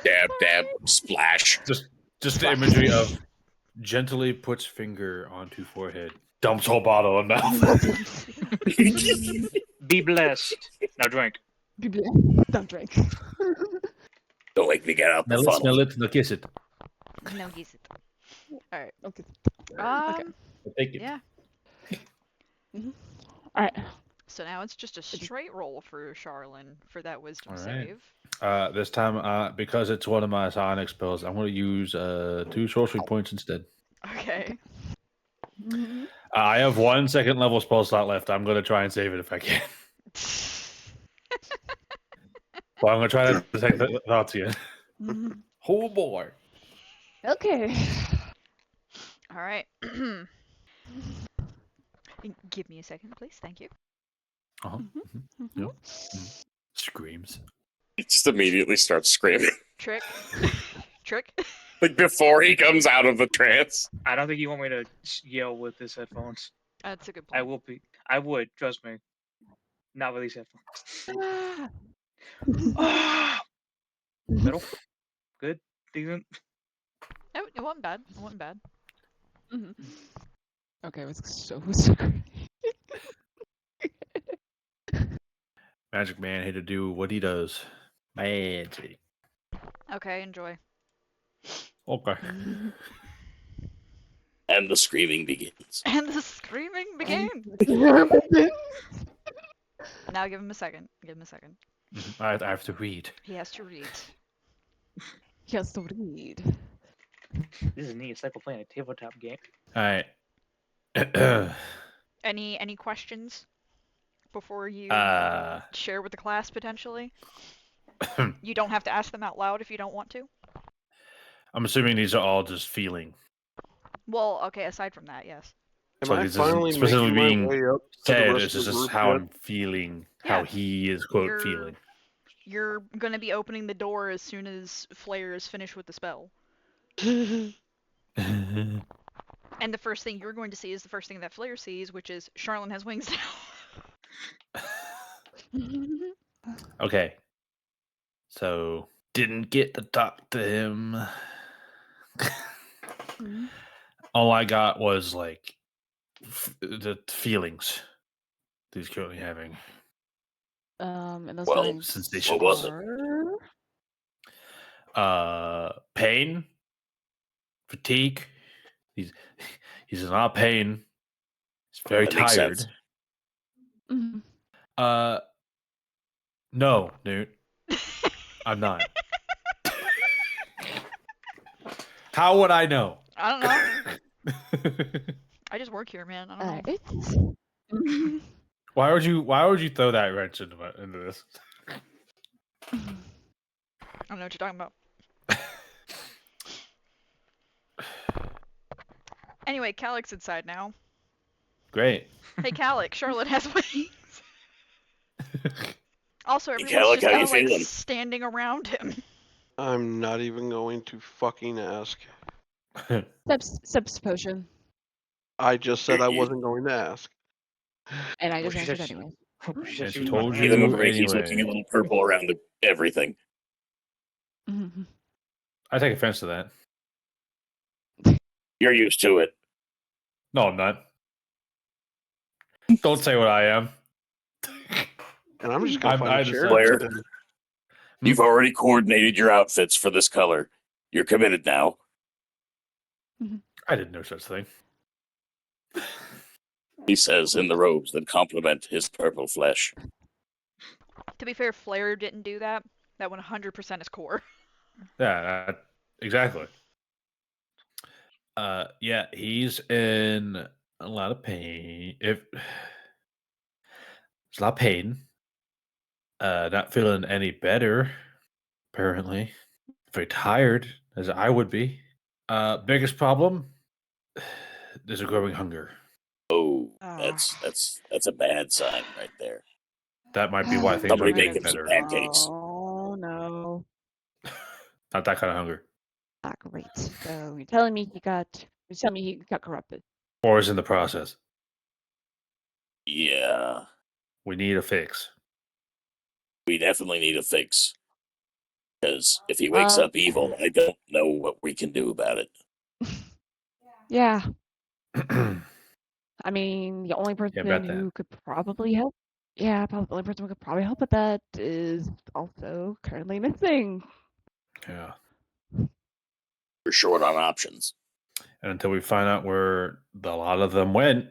Dab, dab, splash. Just the imagery of gently puts finger onto forehead, dumps whole bottle in mouth. Be blessed. Now drink. Don't drink. Don't make me get out the Now let's funnel. smell it, now kiss it. No, use it. Alright. Okay. Take it. Yeah. All right. So now it's just a straight roll for Charlene for that wisdom All right. save. This time, because it's one of my psionic spells, I'm going to use 2 sorcery points instead. Okay. I have 1 second level spell slot left. I'm going to try and save it if I can. Well, I'm gonna try to detect the thoughts again. Oh boy. Okay. All right. Give me a second, please. Thank you. Uh-huh. Mhm. Yep. Screams. He just immediately starts screaming. Trick. Trick. Like before he comes out of the trance. I don't think you want me to yell with his headphones. That's a good point. I will be. I would, trust me. Not with these headphones. Middle? Good? Decent? No, it wasn't bad. It wasn't bad. Mhm. Okay, it was so scary. Magic Man here to do what he does. Magic. Okay, enjoy. Okay. And the screaming begins. And the screaming begins. Mhm. Now give him a second. Give him a second. I have to read. He has to read. He has to read. This is neat. It's like we're playing a tabletop game. All right. Any questions before you share with the class potentially? You don't have to ask them out loud if you don't want to. I'm assuming these are all just feeling. Well, okay. Aside from that, yes. Am So I this isn't finally specifically making being my way up to the Said rest it's of the just group how yet? I'm feeling, how Yeah. he is quote You're- feeling. You're gonna be opening the door as soon as Flair is finished with the spell. And the first thing you're going to see is the first thing that Flair sees, which is Charlene has wings now. Okay. So didn't get to talk to him. Mhm. All I got was like the feelings that he's currently having. And those Well, feelings sensations. what was it? are- Pain, fatigue. He's in a lot of pain. He's very That makes tired. sense. Mhm. No, Newt, I'm not. How would I know? I don't know. I just work here, man. I don't know. Alright. Mhm. Why would you throw that wrench into this? I don't know what you're talking about. Anyway, Calyx inside now. Great. Hey, Calyx, Charlotte has wings. Also, everyone's Calyx, just how kind you of like feeling? standing around him. I'm not even going to fucking ask. Steps potion. I just said I You- wasn't going to ask. And I Well, just she answered said she- anyway. She said And she she was about told to Give him a you break. He's looking a anyway. little purple around everything. Mhm. I take offense to that. You're used to it. No, I'm not. Don't say what I am. And I'm just going to I find a chair. decided- to Blair. sit in. You've already coordinated your outfits for this color. You're committed now. I did no such thing. He says in the robes that complement his purple flesh. To be fair, Flair didn't do that. That 100% is core. Yeah, exactly. Yeah, he's in a lot of pain. There's a lot of pain. Not feeling any better. Apparently, very tired, as I would be. Biggest problem: there's a growing hunger. Oh, Ah. that's a bad sign right there. That might be why things Somebody aren't make getting him some better. pancakes. Oh no. Not that kind of hunger. Not great. So you're telling me he got corrupted. Or is in the process. Yeah, We need a fix. we definitely need a fix. Because if he wakes Um, up evil, I don't know what we can do about it. Yeah. I mean, the only person about that. who could probably help. Yeah, probably the only person who could probably help with that is also currently missing. Yeah. We're short on options. And until we find out where a lot of them went,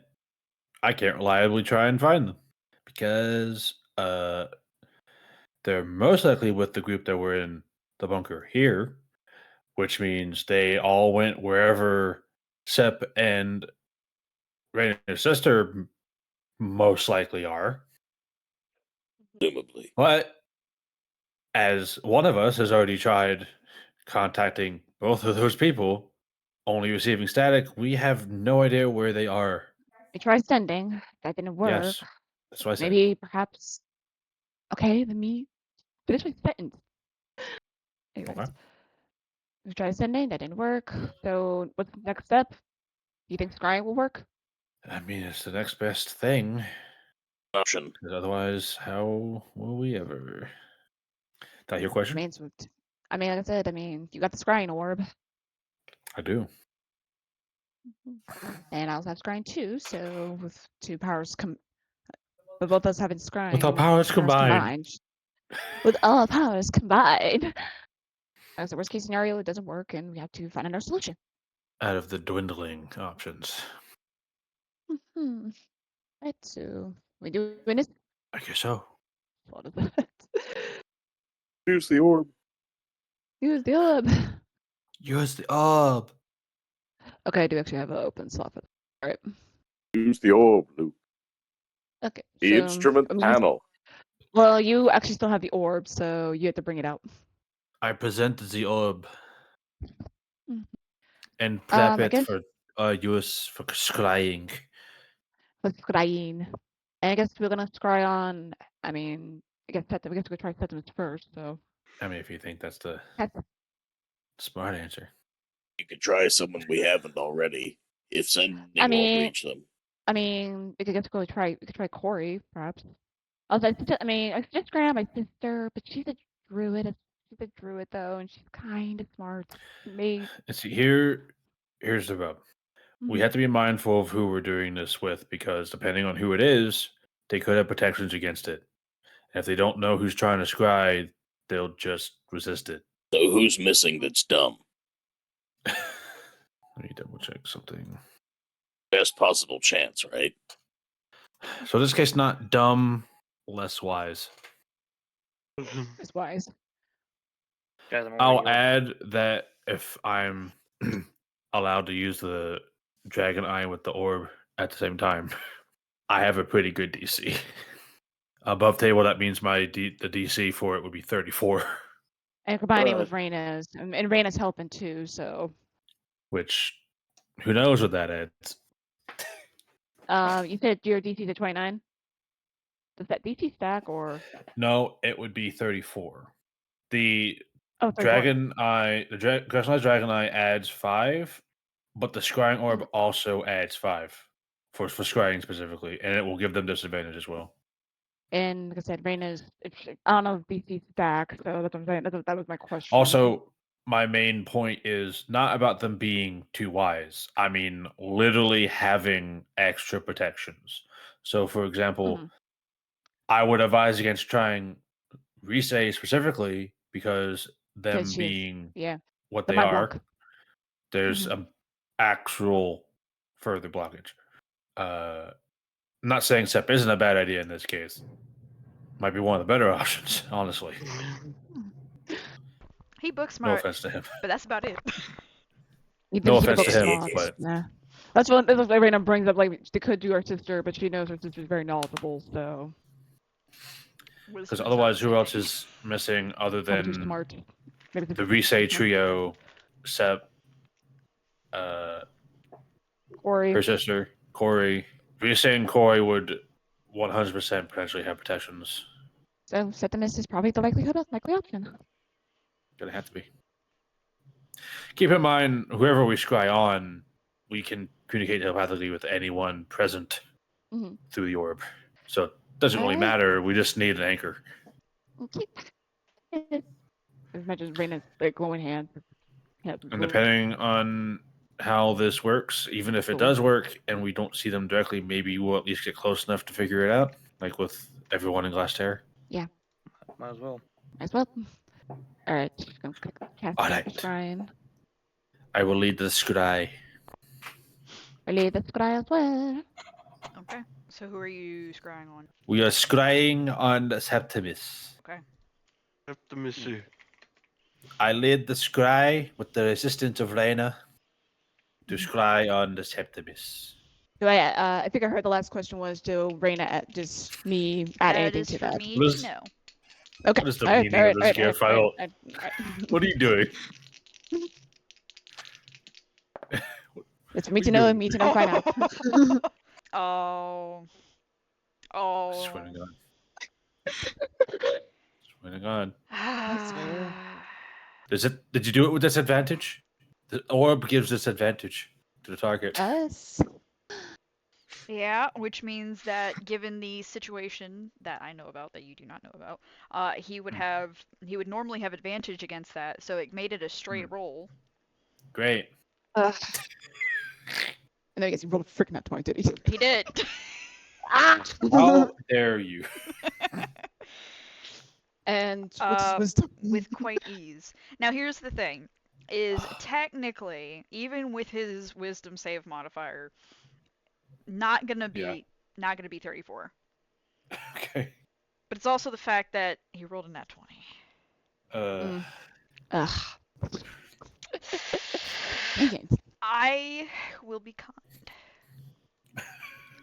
I can't reliably try and find them. Because they're most likely with the group that were in the bunker here, which means they all went wherever Sep and Raina's sister most likely are. Presumably. But as one of us has already tried contacting both of those people, only receiving static, we have no idea where they are. We tried sending. That didn't work. Yes, that's what I said. Maybe, perhaps. Okay, let me finish my sentence. Anyways, Okay. we tried sending. That didn't work. So, what's the next step? Do you think scrying will work? I mean, it's the next best thing. Option. 'Cause otherwise, how will we ever? That your I question? mean, like I said, you got the scrying orb, I do. and I also have scrying too. So with two powers but both of us having scrying. With our powers combined. With all powers combined. As the worst case scenario, it doesn't work, and we have to find another solution. Out of the dwindling options. Right. So we do this. I guess so. What is that? Use the orb. Use the orb. Use the orb. Okay, I do actually have an open slot for that. All right. Use the orb, Luke. Okay. The so, instrument I mean, panel. Well, you actually still have the orb, so you have to bring it out. I presented the orb Mhm. and prep it again? for use for scrying. With scrying. And I guess we're gonna scry on. I guess we could try Septimus first. So. I mean, if you think that's the That's- smart answer. You could try someone we haven't already. If sending I won't mean- reach them. we could try. We could try Corey, perhaps. I suggest Graham, my sister, but she's a druid. She's a druid though, and she's kind of smart. Me. And see, here's the rub. We have to be mindful of who we're doing this with because depending on who it is, they could have protections against it. And if they don't know who's trying to scry, they'll just resist it. So who's missing that's dumb? Let me double check something. Best possible chance, right? So in this case, not dumb, less wise. It's wise. Guys, I'm I'll already add that if I'm allowed to use the dragon eye with the orb at the same time, I have a pretty good DC. Above table, that means the DC for it would be 34, And combining with Raina's, and Raina's helping too. So. which who knows what that adds. You said your DC's at 29. Does that DC stack or? No, it would be 34. The 34. dragon eye, dragon eye adds 5, but the scrying orb also adds 5 for scrying specifically, and it will give them disadvantage as well. And like I said, Raina's. I don't know if DC stack, so that's what I'm saying. That was my question. Also, my main point is not about them being too wise. I mean, literally having extra protections. So, for example, I would advise against trying Risei specifically because them 'Cause she's- being yeah, what the they mind are, block. there's an actual further blockage. I'm not saying SEP isn't a bad idea in this case. Might be one of the better options, honestly. He book No smart, offense to him. but that's about it. No offense to him, but Yeah. That's what Raina brings up. Like they could do her sister, but she knows her sister's very knowledgeable. So. because otherwise, who else is missing other Probably too than smart. Maybe the Risei trio, Sep, Corey. her sister, Corey? Risei and Corey would 100% potentially have protections. So Septimus is probably the likely option. Gonna have to be. Keep in mind, whoever we scry on, we can communicate telepathically with anyone present through the orb. So it doesn't really matter. We just need an anchor. As much as Raina's like glowing hand. And depending on how this works, even if it does work and we don't see them directly, maybe we'll at least get close enough to figure it out, like with everyone in Glass Terror. Yeah. Might as well. All right. Cast All right. Scrying. I will lead the scry. I lead the scry as well. Okay. So who are you scrying on? We are scrying on the Septimus. Okay. Septimus. I lead the scry with the assistance of Raina to scry on the Septimus. So I think I heard the last question was, do Raina just me add That anything is to for that? me to know. Okay. What is the Alright, meaning alright, of this alright, gift? alright, I don't. alright. What are you doing? It's for me What to are you know doing? and me to know find out. Oh. Oh. Swinging on. Swinging on. Did you do it with disadvantage? The orb gives disadvantage to the target. Us? Yeah, which means that given the situation that I know about that you do not know about, he would normally have advantage against that, so it made it a straight roll. Great. And then I guess he rolled a freaking nat 20, did he? He did. How dare you? And what's his wisdom? With quite ease. Now here's the thing, is technically, even with his wisdom save modifier, not gonna be 34. Okay. But it's also the fact that he rolled a nat 20. Ugh. Dang it. I will be kind.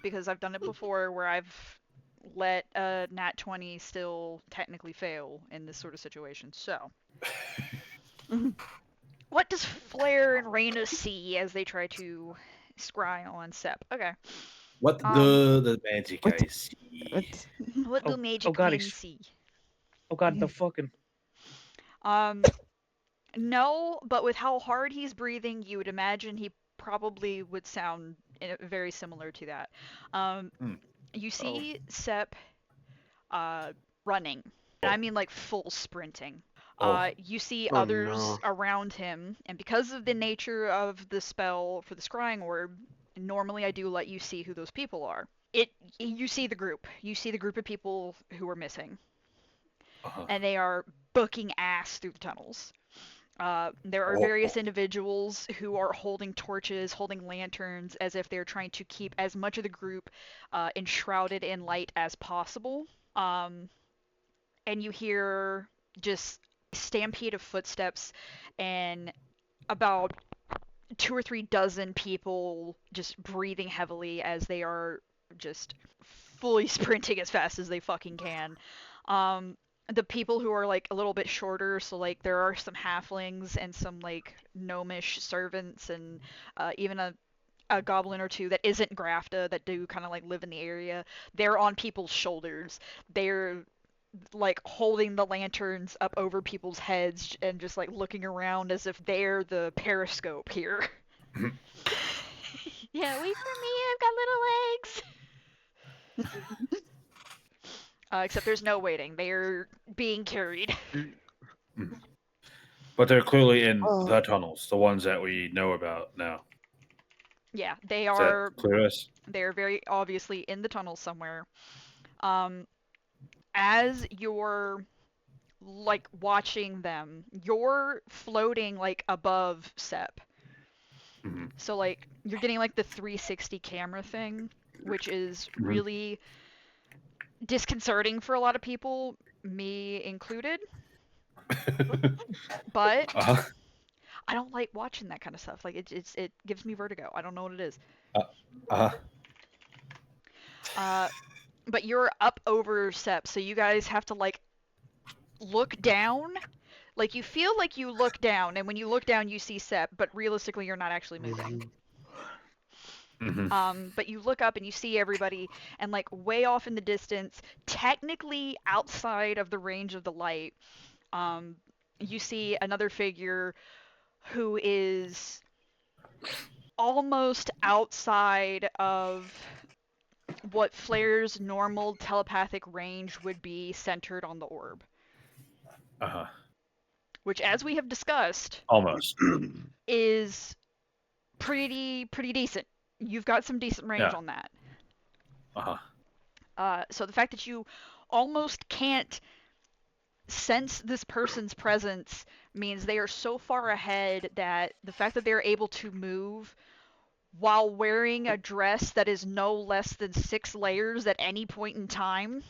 Because I've done it before where I've let a nat 20 still technically fail in this sort of situation. So, what does Flair and Raina see as they try to scry on Sep? Okay. What do the magic what- guys see? What do magic God, men see? Oh god, the fucking. No, but with how hard he's breathing, you would imagine he probably would sound very similar to that. You see Sep running, and I mean like full sprinting. You see others around him, and because of the nature of the spell for the scrying orb, normally I do let you see who those people are. You see the group. You see the group of people who are missing, and they are booking ass through the tunnels. There are various individuals who are holding torches, holding lanterns, as if they're trying to keep as much of the group enshrouded in light as possible. And you hear just stampede of footsteps and about 2 or 3 dozen people just breathing heavily as they are just fully sprinting as fast as they fucking can. The people who are like a little bit shorter, so like there are some halflings and some like gnomish servants and even a goblin or two that isn't Grafta that do kind of like live in the area. They're on people's shoulders. They're like holding the lanterns up over people's heads and just like looking around as if they're the periscope here. Yeah, wait for me, I've got little legs. Except there's no waiting. They're being carried. But they're clearly in the tunnels, the ones that we know about now. Yeah, they Is are. that clear to us? They're very obviously in the tunnels somewhere. As you're like watching them, you're floating like above Sep. So like you're getting like the 360 camera thing, which is really disconcerting for a lot of people, me included. But I don't like watching that kind of stuff. Like it gives me vertigo. I don't know what it is. But you're up over Sep, so you guys have to like look down. Like you feel like you look down, and when you look down, you see Sep, but realistically, you're not actually moving. But you look up and you see everybody, and like way off in the distance, technically outside of the range of the light, you see another figure who is almost outside of what Flair's normal telepathic range would be centered on the orb. Which, as we have discussed, almost is pretty decent. You've got some decent range on that. So the fact that you almost can't sense this person's presence means they are so far ahead that the fact that they're able to move while wearing a dress that is no less than 6 layers at any point in time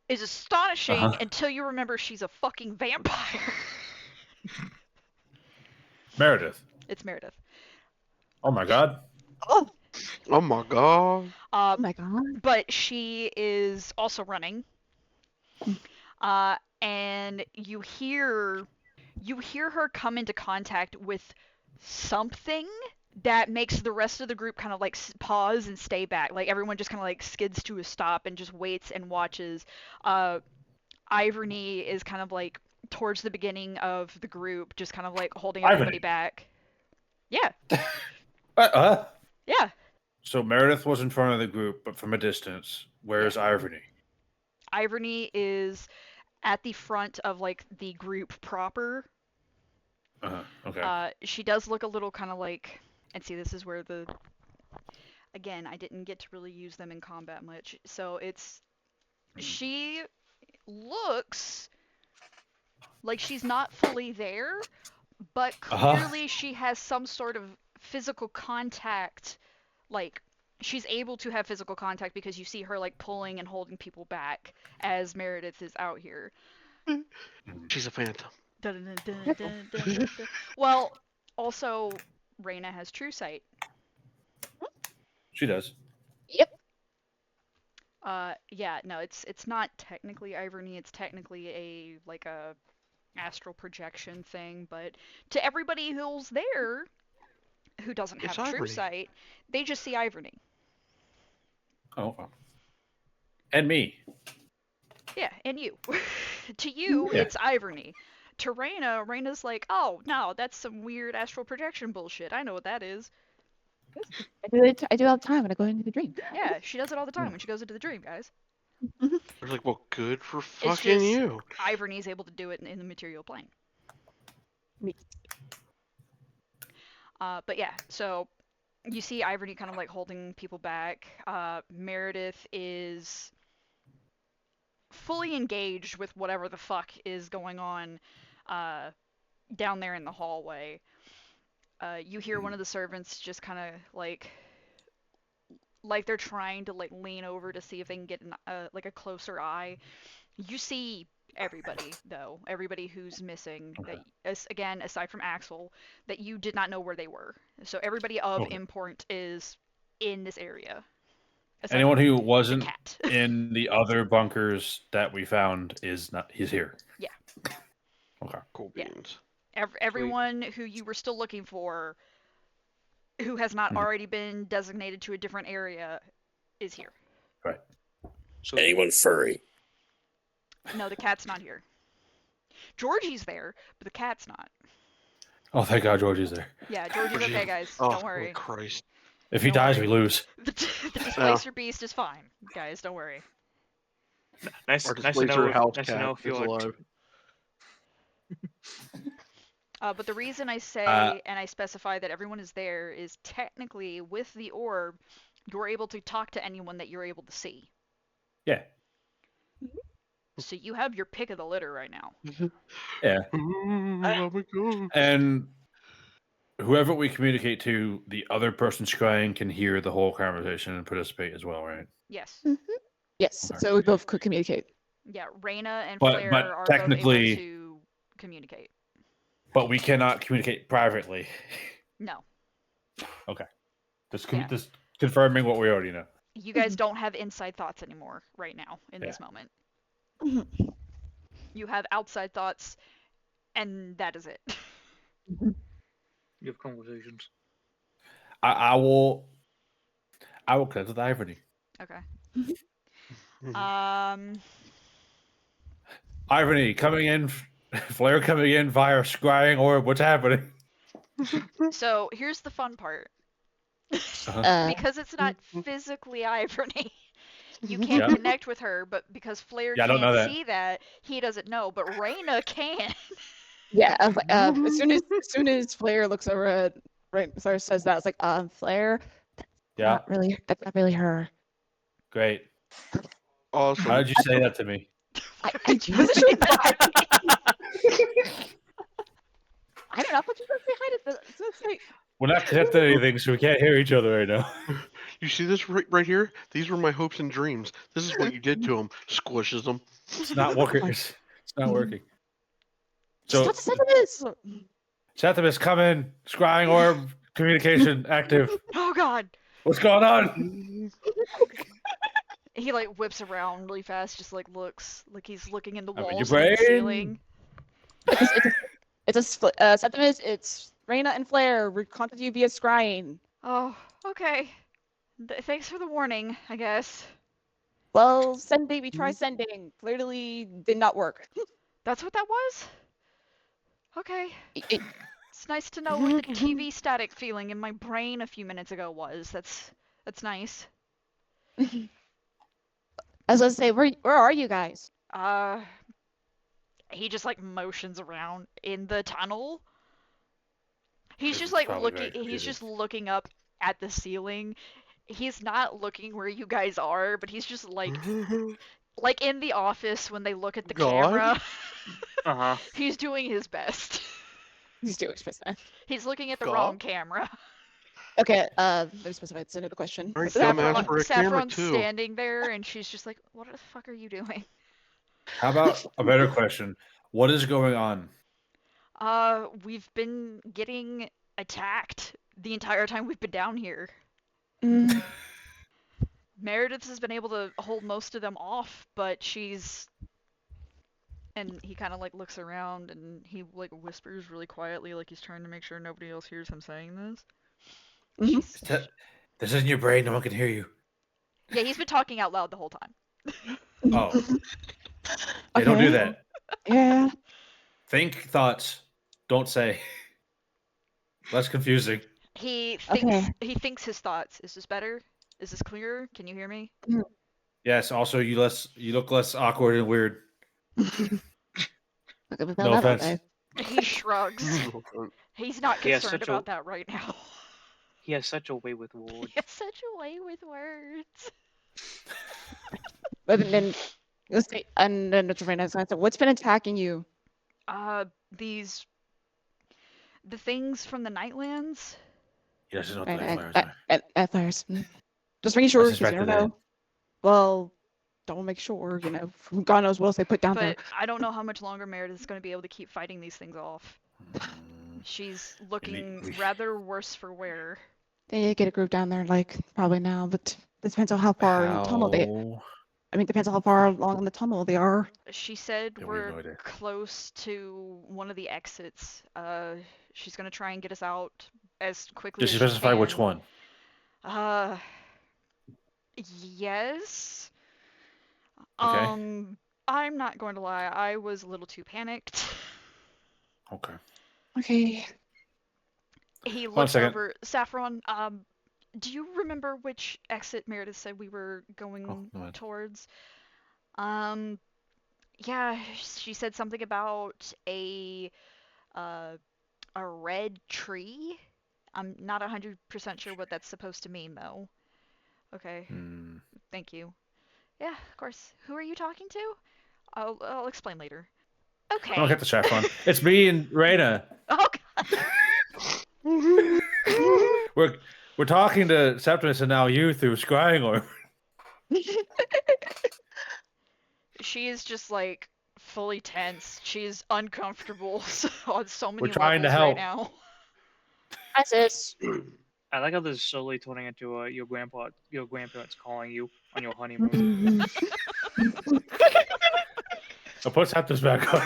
is astonishing until you remember she's a fucking vampire. Meredith. It's Meredith. Oh my god. Oh my god. Uh, Oh my god. but she is also running. And you hear her come into contact with something that makes the rest of the group kind of like pause and stay back. Like everyone just kind of like skids to a stop and just waits and watches. Ivory is kind of like towards the beginning of the group, just kind of like holding everybody Ivory. back. Yeah, yeah. So Meredith was in front of the group, but from a distance. Where's Ivory? Ivory is at the front of like the group proper. Okay. She does look a little kind of like, and see, this is where again, I didn't get to really use them in combat much. So she looks like she's not fully there, but clearly she has some sort of physical contact. Like, she's able to have physical contact because you see her like pulling and holding people back as Meredith is out here. She's a phantom. Well, also, Reyna has true sight. She does. Yep. Yeah, no, it's not technically Ivory, it's technically a astral projection thing, but to everybody who's there who doesn't have It's true Ivory. sight, they just see Ivory. Oh. And me. Yeah, and you. To you, Yeah. it's Ivory. To Reyna's like, oh, no, that's some weird astral projection bullshit. I know what that is. I do it all the time when I go into the dream. Yeah, she does it all the time when she goes into the dream, guys. I was like, well, good for It's fucking just you. Ivory's able to do it in the material plane. Me. But yeah, so you see Ivory kind of like holding people back. Meredith is fully engaged with whatever the fuck is going on down there in the hallway. You hear one of the servants just kind of like they're trying to like lean over to see if they can get like a closer eye. You see everybody though, everybody who's missing. Okay. That again, aside from Axel, that you did not know where they were. So everybody of import is in this area. Aside Anyone from who the wasn't cat. in the other bunkers that we found is not. He's here. Yeah. Okay. Cool Yeah. beans. Everyone who you were still looking for, who has not already been designated to a different area, is here. Right. So Anyone furry? No, the cat's not here. Georgie's there, but the cat's not. Oh, thank God Georgie's there. Yeah, Georgie's okay, guys. Oh, Don't worry. Christ. If he Don't dies, worry. we lose. The displacer beast is fine, guys. Don't worry. nice Our to displacer know. house Nice to cat know if is you're alive. But the reason I say and I specify that everyone is there is technically with the orb, you're able to talk to anyone that you're able to see. Yeah. So you have your pick of the litter right now. Yeah. Ooh, let me go. And whoever we communicate to, the other person scrying can hear the whole conversation and participate as well, right? Yes. Yes. Okay. So we both could communicate. Yeah, Reyna and But Flair are both technically- able to communicate. But we cannot communicate privately. No. Just Yeah. just confirming what we already know. You guys don't have inside thoughts anymore right now in this moment. You have outside thoughts, and that is it. You have conversations. I will connect with Ivory. Okay. Mhm. Ivory coming in, Flair coming in via scrying orb. What's happening? So here's the fun part. Uh-huh. Because it's not physically Ivory, you can't connect with her, but because Flair Yeah, I don't know can't that. see that, he doesn't know, but Reyna can. Yeah. As soon as Flair looks over at Flair says that, it's like, Flair. Yeah, That's not really her. great. Awesome. Why did you say that to me? I wasn't sure why. I don't know. What you supposed to say hi to? Let's say, We're not connected to anything, so we can't hear each other right now. You see this right here? These were my hopes and dreams. This is what you did to them. Squishes them. It's not working. It's not working. So, stop saying this. Septimus, come in. Scrying orb, communication active. Oh God. What's going on? He like whips around really fast, just like looks like he's looking in the I'm in walls your and at the brain. ceiling. Septimus, it's Reyna and Flair. We contact you via scrying. Oh, okay. Thanks for the warning, I guess. Well, sending, we tried sending. Clearly did not work. That's what that was? Okay. It- It's nice to know what the TV static feeling in my brain a few minutes ago was. That's nice. I was gonna say, where are you guys? He just like motions around in the tunnel. He's This just is like probably looking. very He's confusing. just looking up at the ceiling. He's not looking where you guys are, but he's just like in the office when they look at the God? camera. Uh huh. He's doing his best. He's doing specific. He's looking at the God? wrong camera. Okay, let me specify. It's another question. Aren't What's that? dumbass for a camera, Saffron's too. standing there, and she's just like, "What the fuck are you doing?" How about a better question? What is going on? We've been getting attacked the entire time we've been down here. Mm, Meredith has been able to hold most of them off, but she's... And he kind of like looks around and he like whispers really quietly, like he's trying to make sure nobody else hears him saying this. Mhm. She's... This is in your brain. No one can hear you. Yeah, he's been talking out loud the whole time. Oh. Hey, don't do Okay. that. Yeah. Think thoughts. Don't say. Less confusing. He thinks Okay. he thinks his thoughts. Is this better? Is this clearer? Can you hear me? Yes. Also, you look less awkward and weird. Okay, we found No that out, offense. guys. He shrugs. He's not He has concerned such a- about that right now. He has such a way with words. He has such a way with words. But then let's say, and then it's right now. So what's been attacking you? The things from the Nightlands. He doesn't know what Right, the flyers at, are. at fires. Just making sure, I because you suspected don't know. Well, don't make sure, God knows what else they put down there. But I don't know how much longer Meredith's going to be able to keep fighting these things off. She's looking we- rather worse for wear. They need to get a group down there, like, probably now, but it depends on how far in the tunnel they... I mean, it depends on how far along in the tunnel they are. She said Yeah, we have we're no idea. close to one of the exits. She's going to try and get us out as quickly Does she as she specify which can. one? Yes. Okay. I'm not going to lie, I was a little too panicked. Okay. Okay. He Hold on a looks second. over. Saffron, do you remember which exit Meredith said we were going go ahead. towards? Yeah, she said something about a red tree. I'm not 100% sure what that's supposed to mean, though. Okay, Hmm. thank you. Yeah, of course. Who are you talking to? I'll explain later. Okay. Don't get the saffron. It's me and Reyna. Oh God. We're talking to Septimus and now you through scrying or She is just like fully tense. She's uncomfortable on so many We're trying to levels right help. now. Hi, sis. I like how this is slowly turning into your grandparents calling you on your honeymoon. I'll put Septimus back on.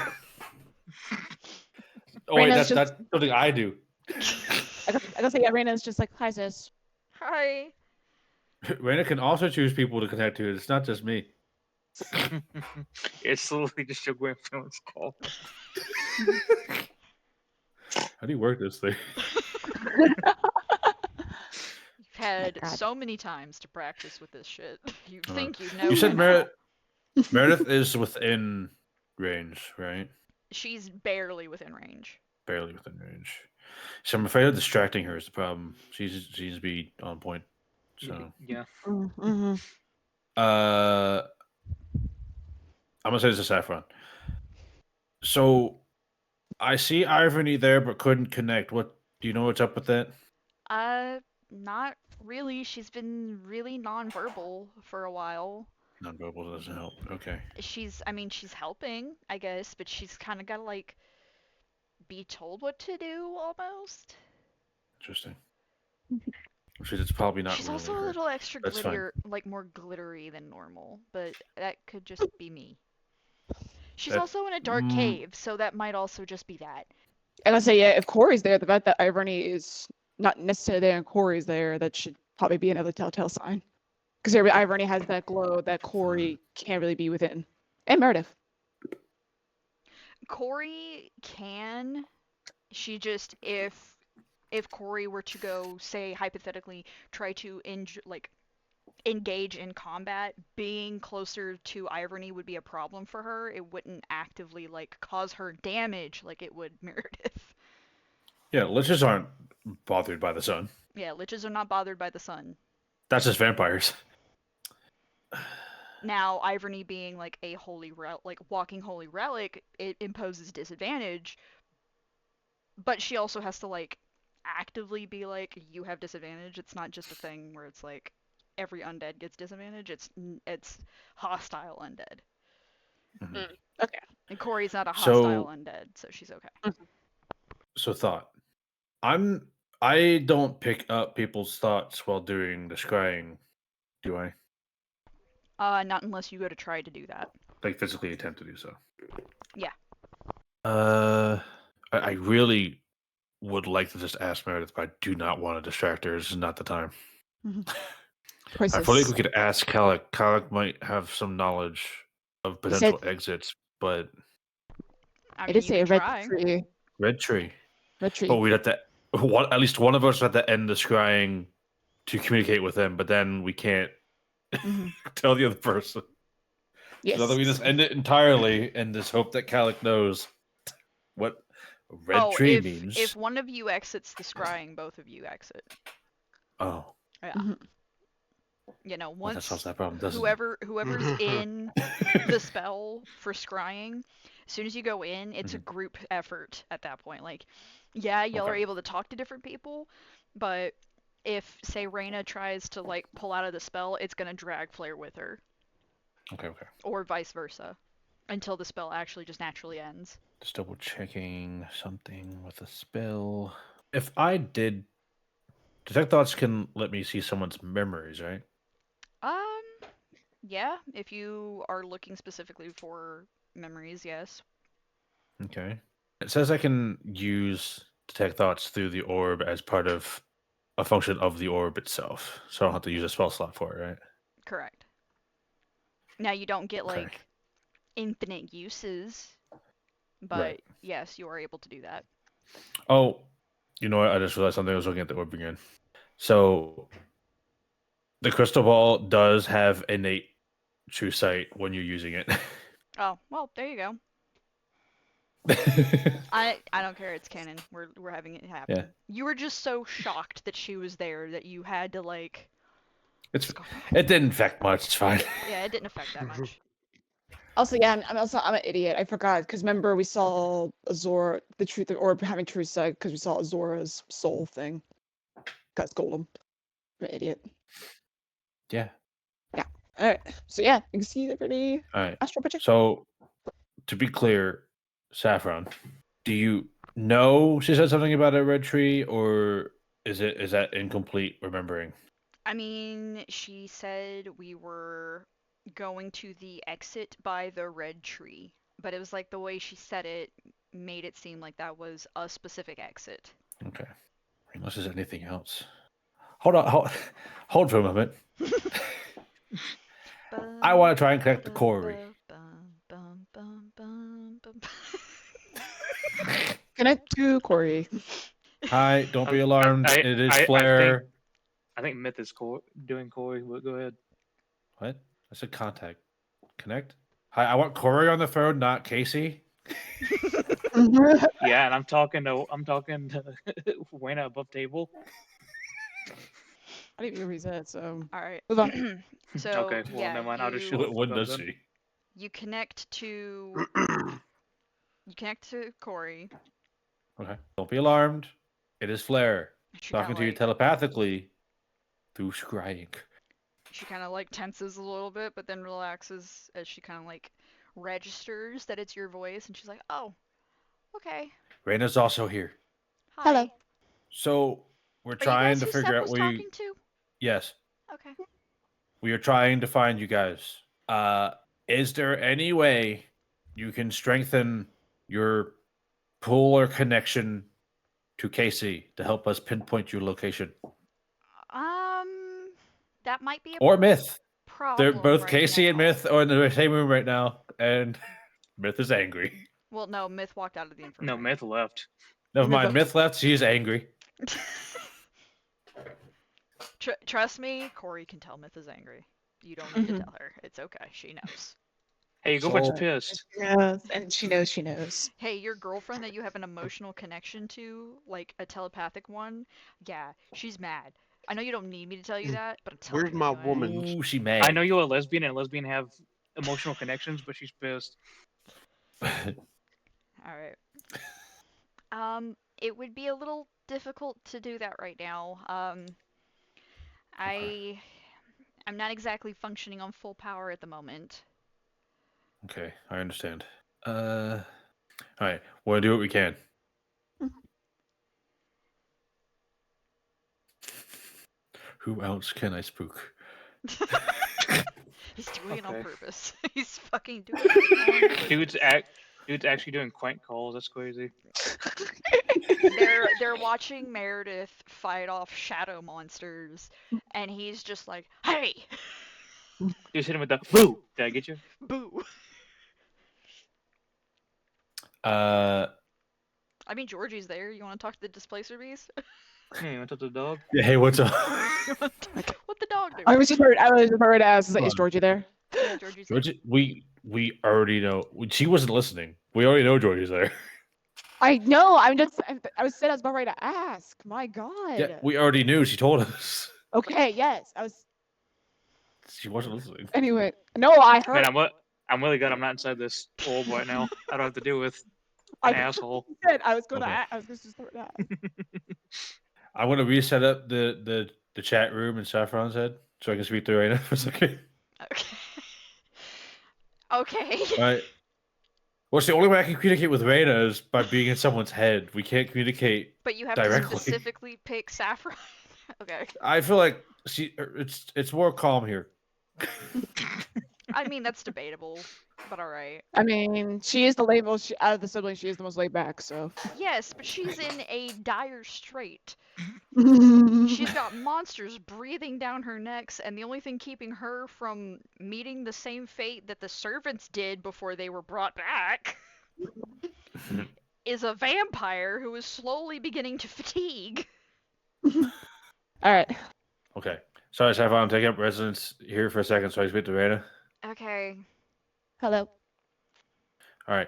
Oh wait, Reyna's that's something I do. I gotta say, Reina's just like, hi, sis. Hi. Reyna can also choose people to connect to. It's not just me. It's slowly just your grandparents call. How do you work this thing? You've had God. so many times to practice with this shit. You Uh, think you know. You said by now. Meredith is within range, right? She's barely within range. Barely within range. So I'm afraid of distracting her is the problem. She's to be on point. So Yeah. Mm-hmm. I'm gonna say this to Saffron. So I see Irony there but couldn't connect. What do you know what's up with that? Not really. She's been really nonverbal for a while. Nonverbal doesn't help. Okay. She's helping, I guess, but she's kind of got to like be told what to do almost. Interesting. which is it's probably not She's really also a her. little extra That's fine. glitter, like more glittery than normal, but that could just be me. She's That- also in a dark mm. cave, so that might also just be that. And I say, yeah, if Corey's there, the fact that Irony is not necessarily there and Corey's there, that should probably be another telltale sign. Because Irony has that glow that Corey can't really be within. And Meredith. Corey can. She just if Corey were to go, say hypothetically, try to engage in combat, being closer to Irony would be a problem for her. It wouldn't actively like cause her damage like it would Meredith. Yeah, liches aren't bothered by the sun. Yeah, liches are not bothered by the sun. That's just vampires. Now, Irony being like a walking holy relic, it imposes disadvantage. But she also has to like actively be like, you have disadvantage. It's not just a thing where it's like every undead gets disadvantage. It's hostile undead. Mhm. Okay. And Corey's not a So- hostile undead, so she's okay. So thought. I don't pick up people's thoughts while doing the scrying, do I? Not unless you go to try to do that. Like physically attempt to do so. Yeah. I really would like to just ask Meredith, but I do not want to distract her. This is not the time. I feel like we could ask Calic. Calic might have some knowledge of He said- potential exits, but I I mean, did you say a can red try. tree. Red Tree. Red tree. But we'd have to at least one of us would have to end the scrying to communicate with them, but then we can't Mhm. tell the other person. Yes. So that we just end it entirely and just hope that Calic knows what red tree if, means. if one of you exits the scrying, both of you exit. Oh, Yeah. Mhm. You know, well, that once solves that problem, doesn't whoever's in the spell for scrying, as soon as you go in, it's a group effort at that point. Like, yeah, y'all are Okay. able to talk to different people, but if, say, Reyna tries to, like, pull out of the spell, it's gonna drag Flare with her, Okay, okay. or vice versa, until the spell actually just naturally ends. Just double checking something with a spell. If I did, detect thoughts can let me see someone's memories, right? Yeah, if you are looking specifically for memories, yes. Okay. It says I can use detect thoughts through the orb as part of a function of the orb itself, so I don't have to use a spell slot for it, right? Correct. Now you don't get Okay. like infinite uses, but Right. yes, you are able to do that. Oh, you know what? I just realized something. I was looking at the orb again. So the crystal ball does have innate true sight when you're using it. Oh, well, there you go. I don't care, it's canon. We're having it happen. Yeah. You were just so shocked that she was there that you had to like It didn't affect much. It's fine. Yeah, it didn't affect that much. Also, yeah, I'm an idiot. I forgot because remember we saw Azor, the orb having true sight because we saw Azora's soul thing. Because Golem. I'm an idiot. Yeah. All right. So yeah, you can see the pretty All right. astral projection. So, to be clear, Saffron, do you know she said something about a red tree, or is that incomplete remembering? I mean, she said we were going to the exit by the red tree, but it was like the way she said it made it seem like that was a specific exit. Okay. Unless there's anything else. Hold on. Hold for a moment. I want to try and connect to Corey. Connect to Corey. Hi, don't be alarmed. It is I Flare. I think Myth is doing Corey, but go ahead. What? I said contact. Connect? Hi, I want Corey on the phone, not Casey. Yeah, and I'm talking to Wayna above table. I didn't even read that, so All right. move on. So Okay, well, yeah, never mind, I'll just you, shoot it. When Go does then. she? you connect to Corey. Okay. Don't be alarmed. It is Flare. She Talking kinda, to you like, telepathically through scrying. she kind of like tenses a little bit, but then relaxes as she kind of like registers that it's your voice, and she's like, "Oh, okay, Raina's also here. hi." Hello. So, we're Are you trying guys to who figure Seth out was where you. talking to? Yes, Okay. we are trying to find you guys. Is there any way you can strengthen your pull or connection to Casey to help us pinpoint your location? That might be a Or Myth. They're problem both right Casey and now. Myth are in the same room right now, and Myth is angry. Well, no, Myth walked out of the No, infirmary. Myth left. Never mind, Myth left. She's angry. Trust me, Corey can tell Myth is angry. You don't need to tell her. It's okay. She knows. Hey, go watch So- Pissed. Yes, and she knows she knows. Hey, your girlfriend that you have an emotional connection to, like a telepathic one, yeah, she's mad. I know you don't need me to tell you that, but I'm telling Where's you my anyway. woman? Ooh, she mad. I know you're a lesbian, and lesbian have emotional connections, but she's pissed. Alright. It would be a little difficult to do that right now. I'm not exactly functioning on full power at the moment. Okay, I understand. All right, we'll do what we can. Who else can I spook? He's doing it on Okay. purpose. He's fucking doing it on purpose. Dude's actually doing quaint calls. That's crazy. They're watching Meredith fight off shadow monsters, and he's just like, "Hey, Just hit him with the boo. Did I get you? boo!" Uh, I mean, Georgie's there. You want to talk to the displacer beast? Hey, you want to talk to the dog? yeah, hey, what's up? What the dog do? I was just worried. I was worried to ask, is Hold on. Georgie there? Yeah, Georgie's there. Georgie, we already know. She wasn't listening. We already know Georgie's there. I know. I was said I was about ready to ask. My God. Yeah, we already knew. She told us. Okay. Yes. I was. She wasn't listening. Anyway. No, I heard. Man, I'm really glad I'm not inside this orb right now. I don't have to deal with an I asshole. said I was going to. Okay. I was going to start that. I'm gonna reset up the chat room in Saffron's head so I can speak to Raina for a second. Okay. Okay. All right. Well, the only way I can communicate with Raina is by being in someone's head. We can't communicate. But you have Directly. to specifically pick Saffron. Okay. I feel like it's more calm here. I mean, that's debatable, but alright. I mean, she is the label. Out of the siblings, she is the most laid back. So. Yes, but she's in a dire strait. Mm-hmm. She's got monsters breathing down her necks, and the only thing keeping her from meeting the same fate that the servants did before they were brought back is a vampire who is slowly beginning to fatigue. All right. Okay. Sorry, Saffron, take up residence here for a second so I can speak to Raina. Okay. Hello. All right.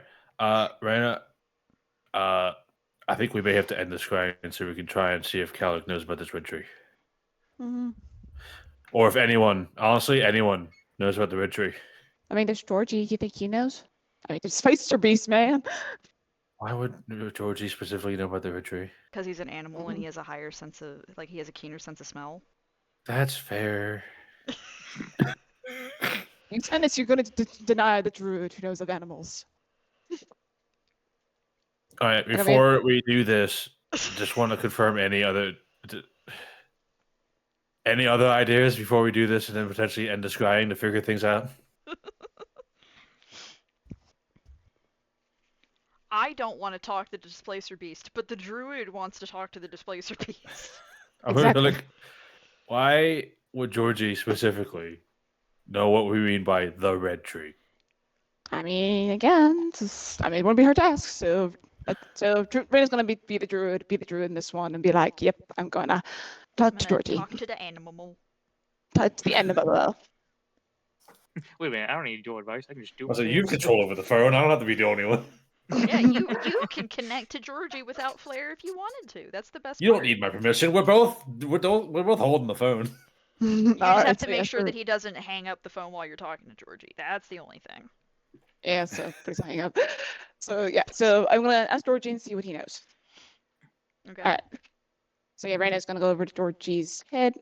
Raina, I think we may have to end this grind so we can try and see if Kalik knows about this red tree. Mm-hmm. Or if anyone, honestly, anyone knows about the red tree. I mean, there's Georgie. You think he knows? I mean, there's Spicer Beast, man. Why would Georgie specifically know about the red tree? Because he's an animal and he has a higher sense of, like, he has a keener sense of smell. That's fair. You tennis, you're going to deny the druid who knows of animals. All right, mean- before we do this, just want to confirm any other ideas before we do this, and then potentially end this scrying to figure things out. I don't want to talk to the Displacer Beast, but the druid wants to talk to the Displacer Beast. I'm Exactly. gonna why would Georgie specifically know what we mean by the red tree? I mean, again, it wouldn't be her task. So Raina's gonna be the druid in this one, and be like, "Yep, I'm gonna I'm touch gonna Georgie, talk to the animal. touch the end of the well." Wait a minute, I don't need your advice. I can just do I it. said, you have control over the phone. I don't have to be the only one. Yeah, you can connect to Georgie without Flare if you wanted to. That's the best You don't part. need my permission. We're both holding the phone. You just have to make sure that he doesn't hang up the phone while you're talking to Georgie. That's the only thing. Yeah, so please hang up. So yeah, so I'm gonna ask Georgie and see what he knows. Okay. All right. So yeah, Raina's gonna go over to Georgie's head.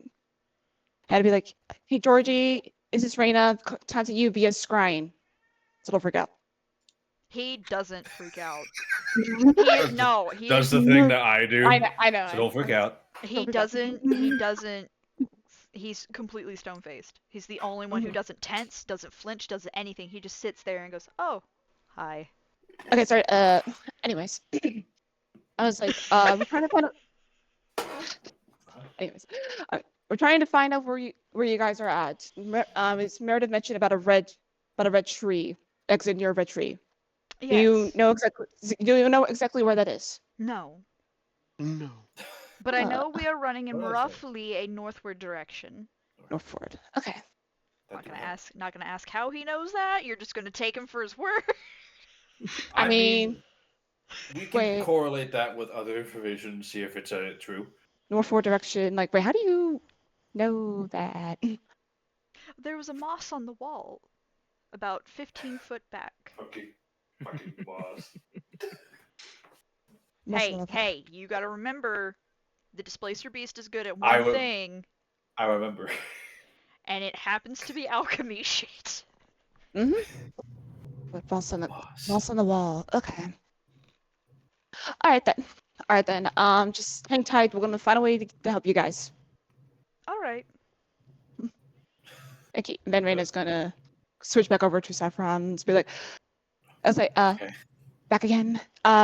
And be like, "Hey Georgie, is this Raina contacting you via scrying?" So don't freak out. He doesn't freak out. He is, no, he Does is, the thing that I do. I know. So don't freak out. He we go. doesn't. He's completely stone faced. He's the only one who Mhm. doesn't tense, doesn't flinch, doesn't anything. He just sits there and goes, "Oh, hi." Okay, sorry. Anyways, I was like, we're trying to find out. Anyways, we're trying to find out where you guys are at. It's Meredith mentioned about a red tree, exit near a red tree. Do you Yes. know exactly? Do you know exactly where that is? No. No. But I Uh, know we are running in What is it? roughly a northward direction. Northward. Okay. Not gonna ask how he knows that. You're just gonna take him for his word. I mean, we can wait. correlate that with other information, see if it's true. Northward direction. Like, wait, how do you know that? There was a moss on the wall, about 15 foot back. Fucking was. Hey, you gotta remember, the Displacer Beast is good at I one would- thing, I remember. and it happens to be alchemy shit. What moss on the Was. moss on the wall? Okay. All right then. Just hang tight. We're gonna find a way to help you guys. Alright. Okay. And then Raina's gonna switch back over to Saffron and be like, I was like, Okay. back again.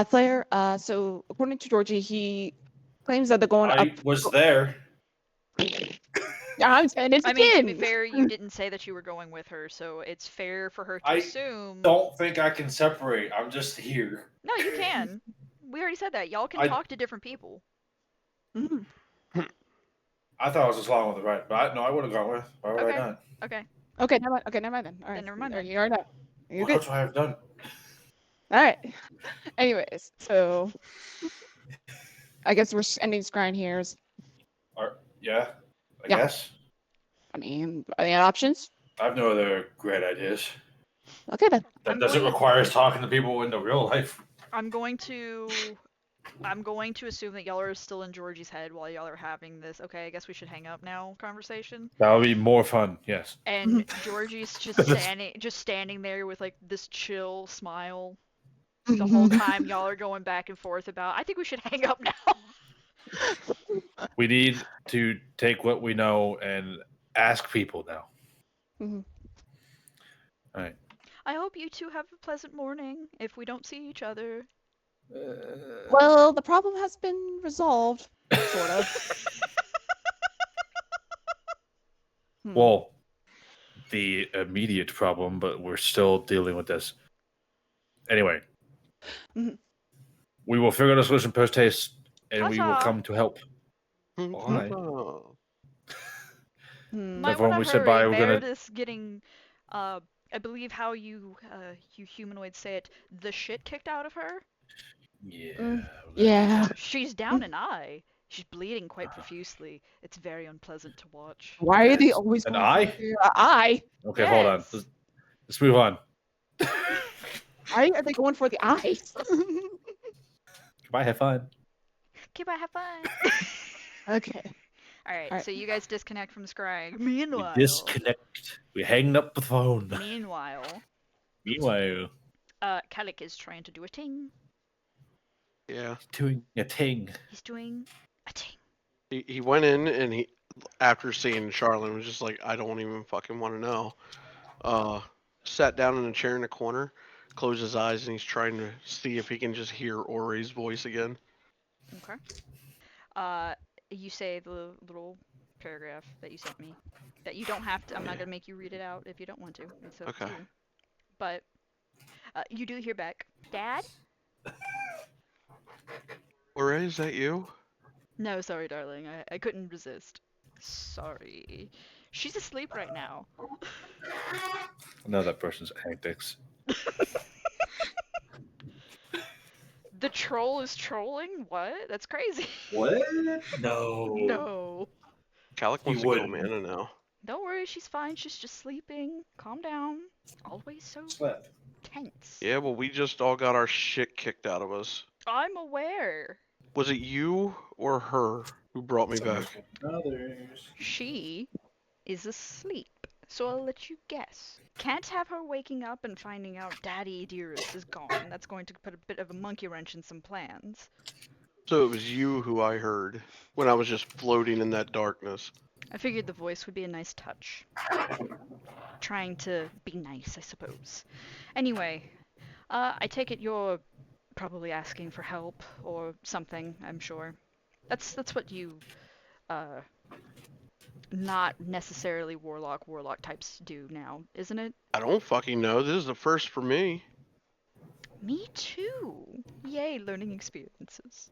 Flair. So according to Georgie, he claims that they're going I up. was there. I'm saying it I mean, to be again. fair, you didn't say that you were going with her, so it's fair for her to I assume. Don't think I can separate. I'm just here. No, you can. We already said that. Y'all can I- talk to different people. Mhm. I thought I was just along with the right, but I would have gone with. Why would Okay. I not? Okay. Okay, never mind. Okay, never mind then. All right. never mind then. You are not. You're What good. else would I have done? All right. Anyways, so I guess we're ending this grind here. Yeah, I Yeah. guess. I mean, are there any options? I have no other great ideas. Okay then. That I'm doesn't going- require us talking to people in the real life. I'm going to assume that y'all are still in Georgie's head while y'all are having this. Okay, I guess we should hang up now conversation. That would be more fun. Yes. And Georgie's just standing there with like this chill smile the whole time y'all are going back and forth about. I think we should hang up now. We need to take what we know and ask people now. Mhm. All right. I hope you two have a pleasant morning if we don't see each other. Well, the problem has been resolved, sort of. Well, the immediate problem, but we're still dealing with this. Anyway, Mhm. we will figure out a solution post haste, and we will Ta-ta. come to help. Why? Might Everyone want we to said bye, hurry. we're gonna- Meredith's getting, I believe how you humanoids say it, the shit kicked out of her. Yeah. Yeah. She's down an eye. She's bleeding quite profusely. It's very unpleasant to watch. Why are they Yes. always An going eye? for your eye? Okay, hold on. Yes. Let's move on. Why are they going for the eyes? Goodbye. Have fun. Okay, bye. Have fun. Okay. Alright, Alright. so you guys disconnect from Scrag. We Meanwhile. disconnect. We hang up the phone. Meanwhile, Meanwhile, Kalik is trying to do a ting. Yeah. doing a ting. He's doing a ting. He went in and he, after seeing Charlotte, was just like, I don't even fucking want to know. Sat down in a chair in a corner, closed his eyes, and he's trying to see if he can just hear Ori's voice again. Okay. You say the little paragraph that you sent me. That you don't have to. I'm not gonna make you read it out if you don't want to. It's up to Okay. you. But you do hear back, Dad? Ori, is that you? No, sorry, darling. I couldn't resist. Sorry. She's asleep right now. I know that person's antics. The troll is trolling? What? That's crazy. What? No. No. Calic He wants to kill wouldn't. Mana now. Don't worry, she's fine. She's just sleeping. Calm down. Always so Slept. tense. Yeah, well, we just all got our shit kicked out of us. I'm aware. Was it you or her who brought me back? Brothers. She is asleep, so I'll let you guess. Can't have her waking up and finding out Daddy Dearest is gone. That's going to put a bit of a monkey wrench in some plans. So it was you who I heard when I was just floating in that darkness. I figured the voice would be a nice touch. Trying to be nice, I suppose. Anyway, I take it you're probably asking for help or something, I'm sure. That's what you, not necessarily warlock types do now, isn't it? I don't fucking know. This is the first for me. Me too. Yay, learning experiences.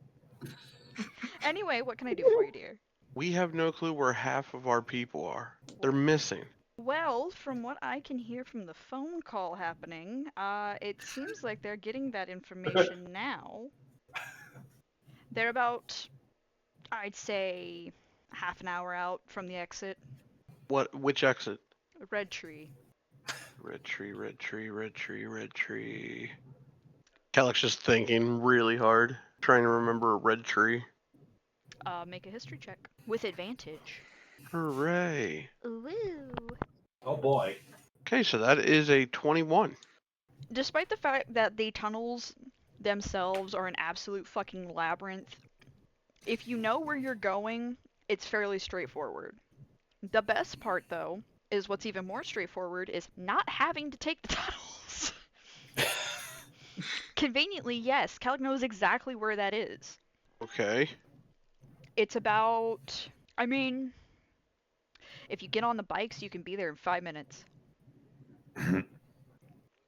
Anyway, what can I do for you, dear? We have no clue where half of our people are. They're missing. Well, from what I can hear from the phone call happening, it seems like they're getting that information now. They're about, I'd say, half an hour out from the exit. Which exit? Red Tree. Red tree, red tree, red tree, red tree. Calyx just thinking really hard, trying to remember a red tree. Make a history check with advantage. Hooray. Woo! Oh boy. Okay, so that is a 21. Despite the fact that the tunnels themselves are an absolute fucking labyrinth, if you know where you're going, it's fairly straightforward. The best part, though, is what's even more straightforward is not having to take the tunnels. Conveniently, yes, Calyx knows exactly where that is. Okay. It's about, I mean, if you get on the bikes, you can be there in 5 minutes.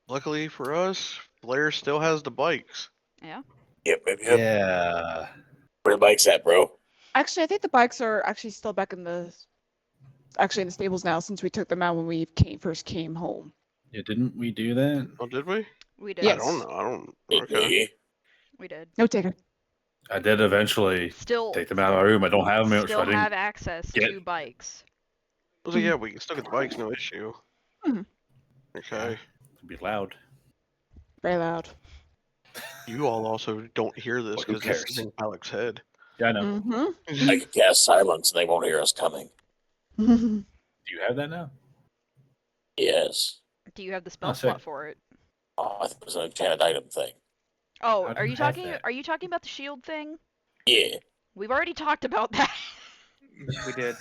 Luckily for us, Blair still has the bikes. Yeah? Yep. Yeah. Where the bike's at, bro? Actually, I think the bikes are actually still back in the stables now since we took them out when we first came home. Yeah, didn't we do that? Oh, did we? We did. Yes. I don't know. I don't. Did Okay. we? We did. No taker. I did eventually Still, take them out of my room. I don't have them, so still I didn't. have access get- to bikes. I was like, yeah, we can still get the bikes, no issue. Mhm. Okay. It'd be loud. Very loud. You all also don't hear this Well, who because this is cares? in Calyx's head. Yeah, I know. Mm-hmm. I could cast silence and they won't hear us coming. Do you have that now? Yes. Do you have the spell Oh, sick. slot for it? Oh, I thought it was an enchanted item thing. Oh, How do are you you have talking? that? Are you talking about the shield thing? Yeah. We've already talked about that. We did.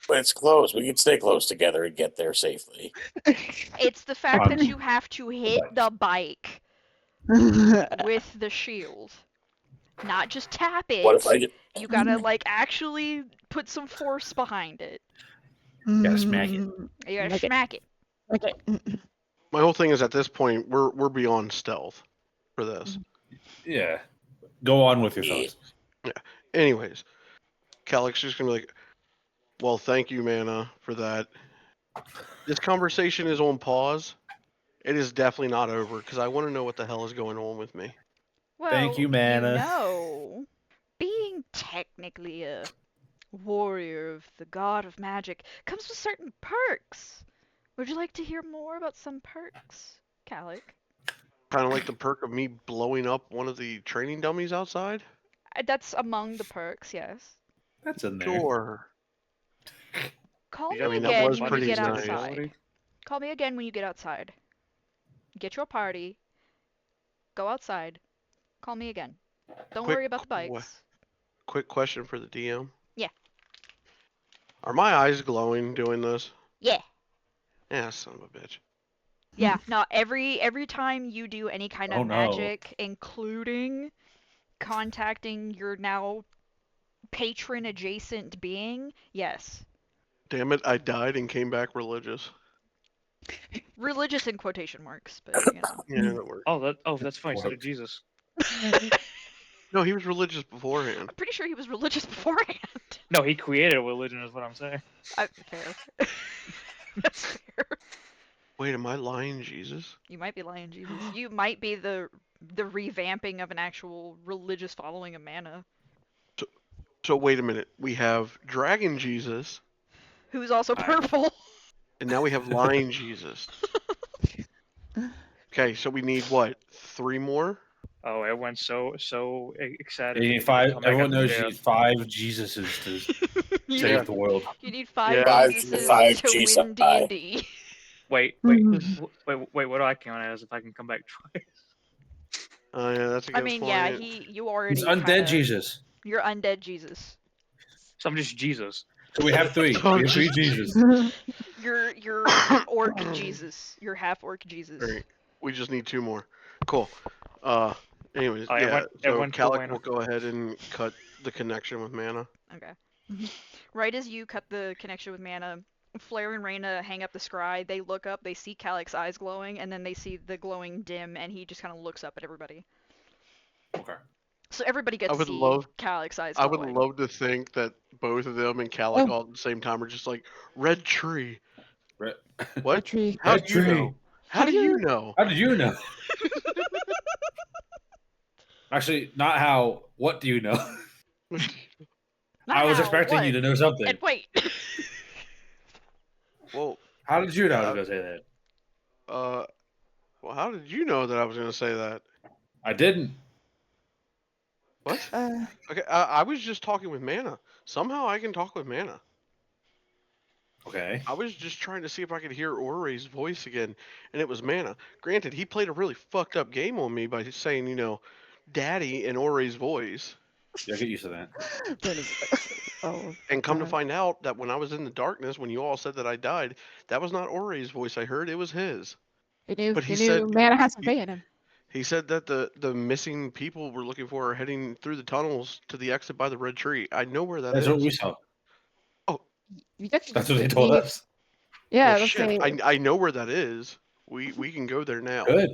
But it's close. We can stay close together and get there safely. It's the fact that Um, you have to hit the bike Mm-hmm. with the shield, not just tap it. What if I did? You gotta like actually put some force behind it. Gotta smack it. You gotta Like it. smack it. Okay. My whole thing is at this point, we're beyond stealth for this. Yeah. Go on with your Yeah. thoughts. Anyways, Calyx is gonna be like, well, thank you, Mana, for that. This conversation is on pause. It is definitely not over because I want to know what the hell is going on with me. Well, Thank you, Mana. You know, being technically a warrior of the god of magic comes with certain perks. Would you like to hear more about some perks, Calyx? Kind of like the perk of me blowing up one of the training dummies outside. That's among the perks, yes. That's in there. Sure. Call Did me you mean, that again was when pretty you get nice. outside. Call me again when you get outside. Get your party. Go outside. Call me again. Don't Quick worry about the que- bikes. Quick question for the DM. Yeah. Are my eyes glowing doing this? Yeah. Yeah, son of a bitch. Yeah. No, every time you do any kind of Oh, no. magic, including contacting your now patron adjacent being, yes. Damn it, I died and came back religious. Religious in quotation marks, but you know. Yeah, that worked. That's funny. So did Jesus. No, he was religious beforehand. I'm pretty sure he was religious beforehand. No, he created a religion, is what I'm saying. Fair. That's fair. Wait, am I lying, Jesus? You might be lying, Jesus. You might be the revamping of an actual religious following of Mana, So wait a minute. We have Dragon Jesus, who's also purple. and now we have Lying Jesus. Okay, so we need what? 3 more? Oh, everyone's so excited. You need to five. come back Everyone after knows death. you need 5 Jesuses to You save need, the world. you need 5 Yeah. Jesuses Five to Jesus. win D&D. Wait. What do I count as if I can come back twice? Oh yeah, that's I against mean, yeah, my. you already He's undead kinda, Jesus. You're undead Jesus. So I'm just Jesus. So we have three. Oh, We have three Jesus. Jesus. You're orc Jesus. You're half orc Jesus. Great. We just need 2 more. Cool. Anyways, Alright, yeah. So everyone kill Calic Wayne. will go ahead and cut the connection with Mana. Okay. Right as you cut the connection with Mana, Flare and Reyna hang up the scry. They look up, they see Calic's eyes glowing, and then they see the glowing dim, and he just kind of looks up at everybody. Okay. So everybody gets I to would see love- Calic's eyes I would glowing. love to think that both of them and Calic Oh. all at the same time are just like red tree. Red, What? Tree. How Red do you tree. know? How do you know? How did you know? Actually, not how. What do you know? Not I was how, expecting you what? to know something. And wait. Well, How did you know I was gonna say that? well, how did you know that I was going to say that? I didn't. What? Okay, I was just talking with Mana. Somehow I can talk with Mana. Okay. I was just trying to see if I could hear Ore's voice again, and it was Mana. Granted, he played a really fucked up game on me by saying, Daddy in Ore's voice. Yeah, get used to that. Oh. And come to God. find out that when I was in the darkness, when you all said that I died, that was not Ore's voice I heard, it was his. You knew, But he you said- knew Mana has some you- faith in him. He said that the missing people we're looking for are heading through the tunnels to the exit by the red tree. I know where that That's is. what we saw. You actually That's just what they said told he- us. Yeah, Well, let's shit, say. I know where that is. We can go there now. Good.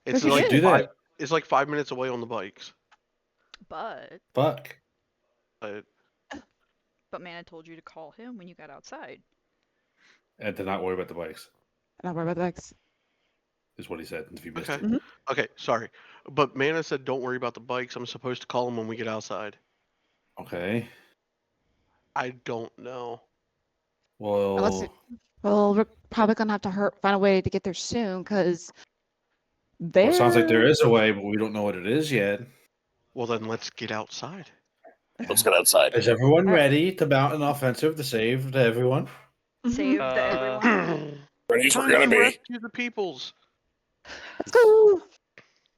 It's We like should. Do that. It's like 5 minutes away on the bikes. But Fuck. But Mana told you to call him when you got outside. And to not worry about the bikes, Not worry about the X. is what he said. If you missed Okay. it. okay, sorry. But Mana said don't worry about the bikes. I'm supposed to call him when we get outside. Okay. I don't know. Unless Well, it- Well, we're probably gonna have to find a way to get there soon, because there. it sounds like there is a way, but we don't know what it is yet. Well, then let's get outside. Let's get outside. Is everyone Alright. ready to mount an offensive to save to everyone? Save the everyone. Ready as we're Time gonna to be. rescue the peoples. Let's go.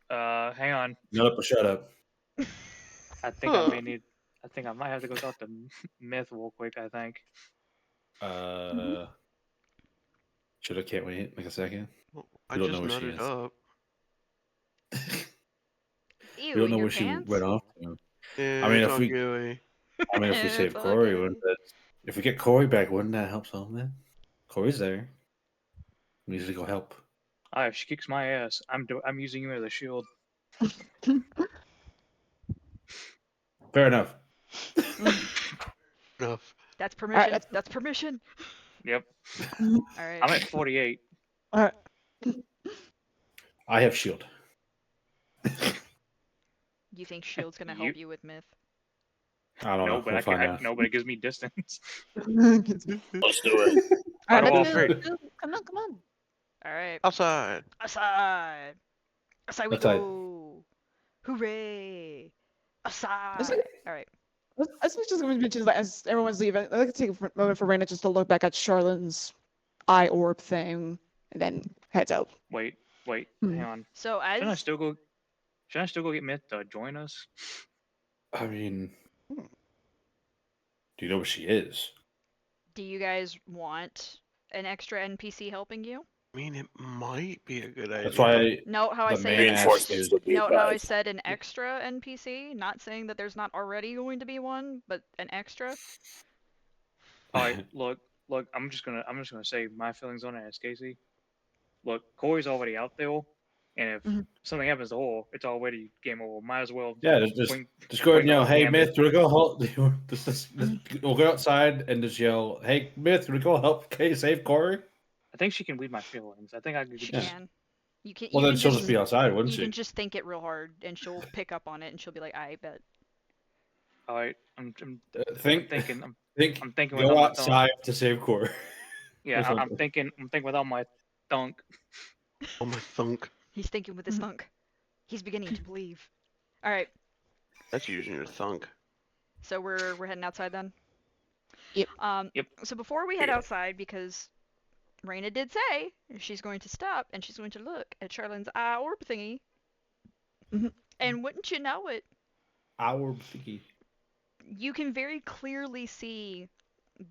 Hang on. Shut up or shut up. I think Huh. I think I might have to go talk to Myth real quick. I think. Should I can't wait like a second? I We don't just know where she nutted is. up. Ew, We don't in know your where she pants? went off to. Yeah, I mean, it's if all we- gooey. I mean, if we It's save all Corey, good. wouldn't that, if we get Corey back, wouldn't that help something? Corey's there. We need to go help. Alright, if she kicks my ass, I'm using you as a shield. Fair enough. Enough. That's permission. that's- That's permission. Yep. All right. I'm at 48. Alright. I have shield. You think Shield's gonna help you with Myth? I don't No, know. but We'll find I out. no, but it gives me distance. Let's do it. Alright, Go let's off. do it. Come on, come on. All right. Outside. Aside. Aside we Outside. go. Hooray. Aside. Listen- All right. Let's just mention that as everyone's leaving, I'd like to take a moment for Raina just to look back at Charlone's eye orb thing, and then heads out. Wait, Hmm. hang on. So Shouldn't I as still go? Should I still go get Myth to join us? I mean, do you know where she is? do you guys want an extra NPC helping you? I mean, it might be a good idea. That's why Note how I the say man an asked Reinforcements you. would be Note how I advised. said an extra NPC, not saying that there's not already going to be one, but an extra. Alright, look, I'm just gonna say my feelings on it as Casey. Look, Corey's already out there, and if Mhm. something happens to her, it's already game over. Might as well. Yeah, just wing- just go ahead and wing yell, off "Hey, Gambit. Myth, do we go help?" We'll go outside and just yell, "Hey, Myth, do we go help? Okay, save Corey." I think she can read my feelings. I think I could She just. can. You can. Well, you then can she'll just just be outside, wouldn't you she? can just think it real hard, and she'll pick up on it, and she'll be like, "I bet." Alright, I'm Think, thinking. think. I'm thinking Go without my thumb. outside to save Corey. Yeah, or I'm something. thinking. I'm thinking without my thunk. Oh my thunk. He's thinking with his thunk. He's beginning to believe. All right. That's using your thunk. So we're heading outside then. Yep. Yep. So before we head outside, because Raina did say she's going to stop and she's going to look at Charlene's eye orb thingy And wouldn't you know it, Our thingy. you can very clearly see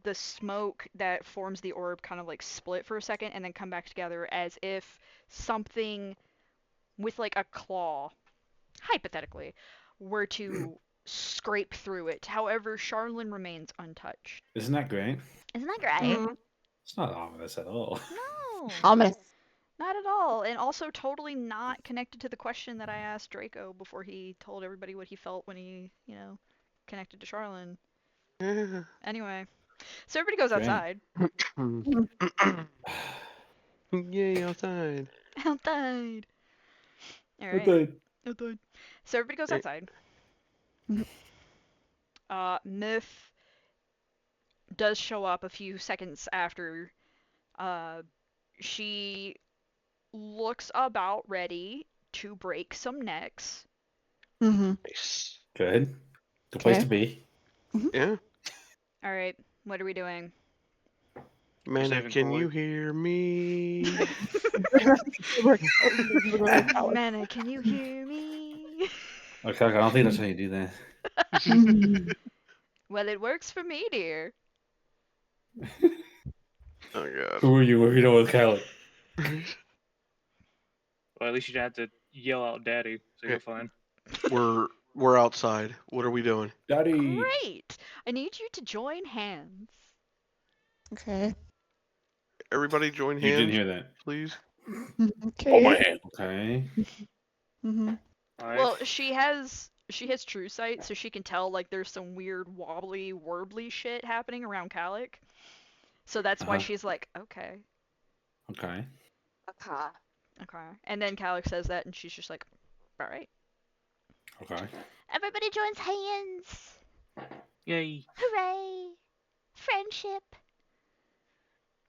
the smoke that forms the orb kind of like split for a second and then come back together as if something with like a claw, hypothetically, were to scrape through it. However, Charlene remains untouched. Isn't that great? Isn't that great? It's not ominous at all. No, Ominous. not at all. And also totally not connected to the question that I asked Draco before he told everybody what he felt when he, connected to Charlene. Yeah. Anyway, so everybody goes Great. outside. Yay, outside. Outside. All right. Okay. Outside. So everybody goes Hey. outside. Myth does show up a few seconds after. She looks about ready to break some necks. Nice. Good. Good place Okay. to be. Yeah. All right, what are we doing? Mana, saving can Troy. you hear me? Mana, can you hear me? Okay, I don't think that's how you do that. Well, it works for me, dear. Oh god. Who are you if you know what's Callie? Well, at least you don't have to yell out "Daddy," so you're fine. We're outside. What are we doing? Daddy. Great! I need you to join hands. Okay. Everybody join You hands, didn't hear that. please. Hold my Okay. hand. Okay. Alright. Well, she has true sight, so she can tell like there's some weird wobbly, warbly shit happening around Calic. So that's why Uh-huh. she's like, okay. Okay. Okay. And then Calic says that, and she's just like, all right. Okay. Everybody joins hands. Yay. Hooray! Friendship.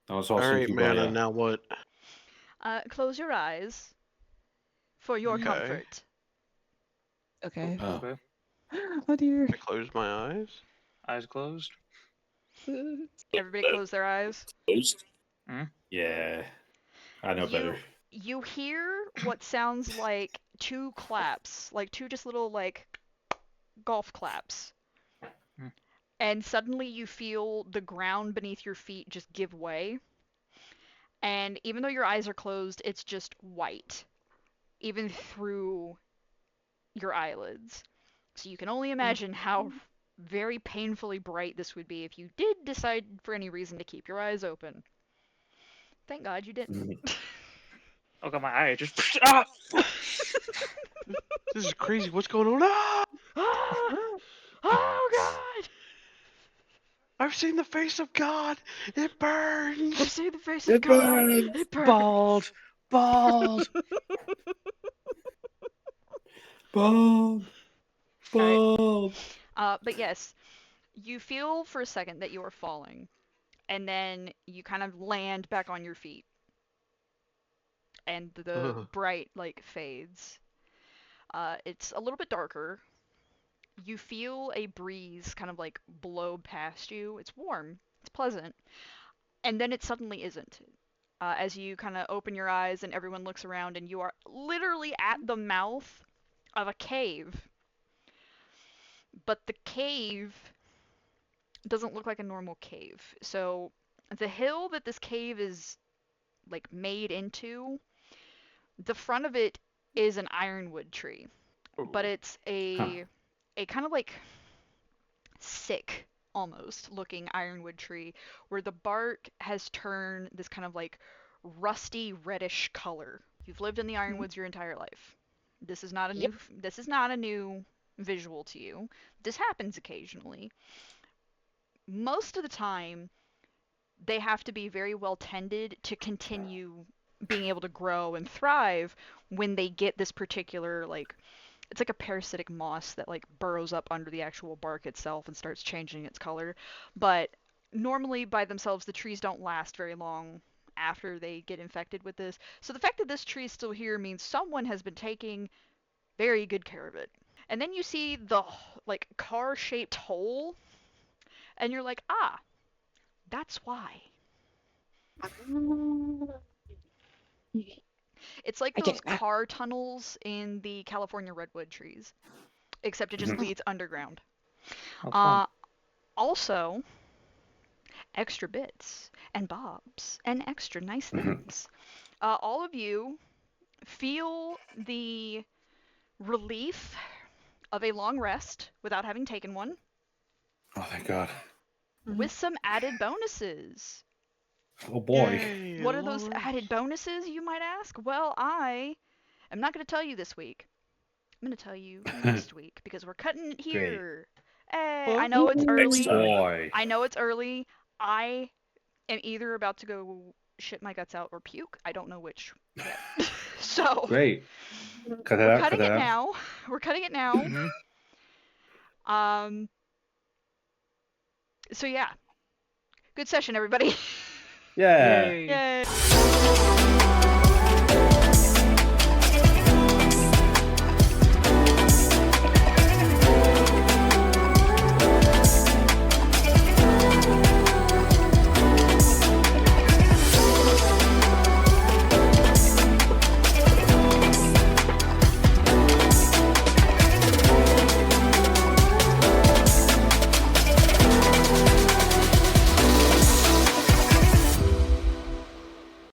That was all All right, Mana. Mana. Now what? Close your eyes for your Okay. comfort. Okay. Oh. Okay. Oh dear. I close my eyes. Eyes closed. Everybody close their eyes. Closed. Yeah. I know better. You hear what sounds like two claps, like two just little like golf claps. Hmm. And suddenly you feel the ground beneath your feet just give way. And even though your eyes are closed, it's just white, even through your eyelids. So you can only imagine how very painfully bright this would be if you did decide for any reason to keep your eyes open. Thank God you didn't. Oh god, my eye just. Ah! This is crazy. What's going on? Ah! Oh God! I've seen the face of God. It I've burns. seen the face of God. It burns. Bald. Bob. Bob. But yes, you feel for a second that you are falling, and then you kind of land back on your feet, and the bright like fades. It's a little bit darker. You feel a breeze kind of like blow past you. It's warm. It's pleasant. And then it suddenly isn't. As you kind of open your eyes and everyone looks around, and you are literally at the mouth of a cave. But the cave doesn't look like a normal cave. So the hill that this cave is like made into, the front of it is an ironwood tree, but it's a kind of like sick almost looking ironwood tree where the bark has turned this kind of like rusty reddish color. You've lived in the ironwoods your entire life. This is not a new visual to you. This happens occasionally. Most of the time they have to be very well tended to continue being able to grow and thrive when they get this particular like it's like a parasitic moss that like burrows up under the actual bark itself and starts changing its color. But normally by themselves the trees don't last very long after they get infected with this. So the fact that this tree is still here means someone has been taking very good care of it. And then you see the like car-shaped hole and you're like, "Ah, that's why." It's like I get those it now. car tunnels in the California redwood trees, except it just Mhm. leads underground. Oh, fun. Also, extra bits and bobs and extra nice Mhm. things. All of you feel the relief of a long rest without having taken one, Oh, thank God. with some added bonuses. Oh boy. Yay, What are those long added rest. bonuses, you might ask? Well, I am not going to tell you this week. I'm going to tell you next week because we're cutting it here. Hey, I What? know it's Next early. time. Boy. I know it's early. I am either about to go shit my guts out or puke. I don't know which yet. So Great. Cut that we're out. cutting Cut it that out. now. We're cutting it now. Mhm. So yeah. Good session, everybody. Yeah. Yay. Yay.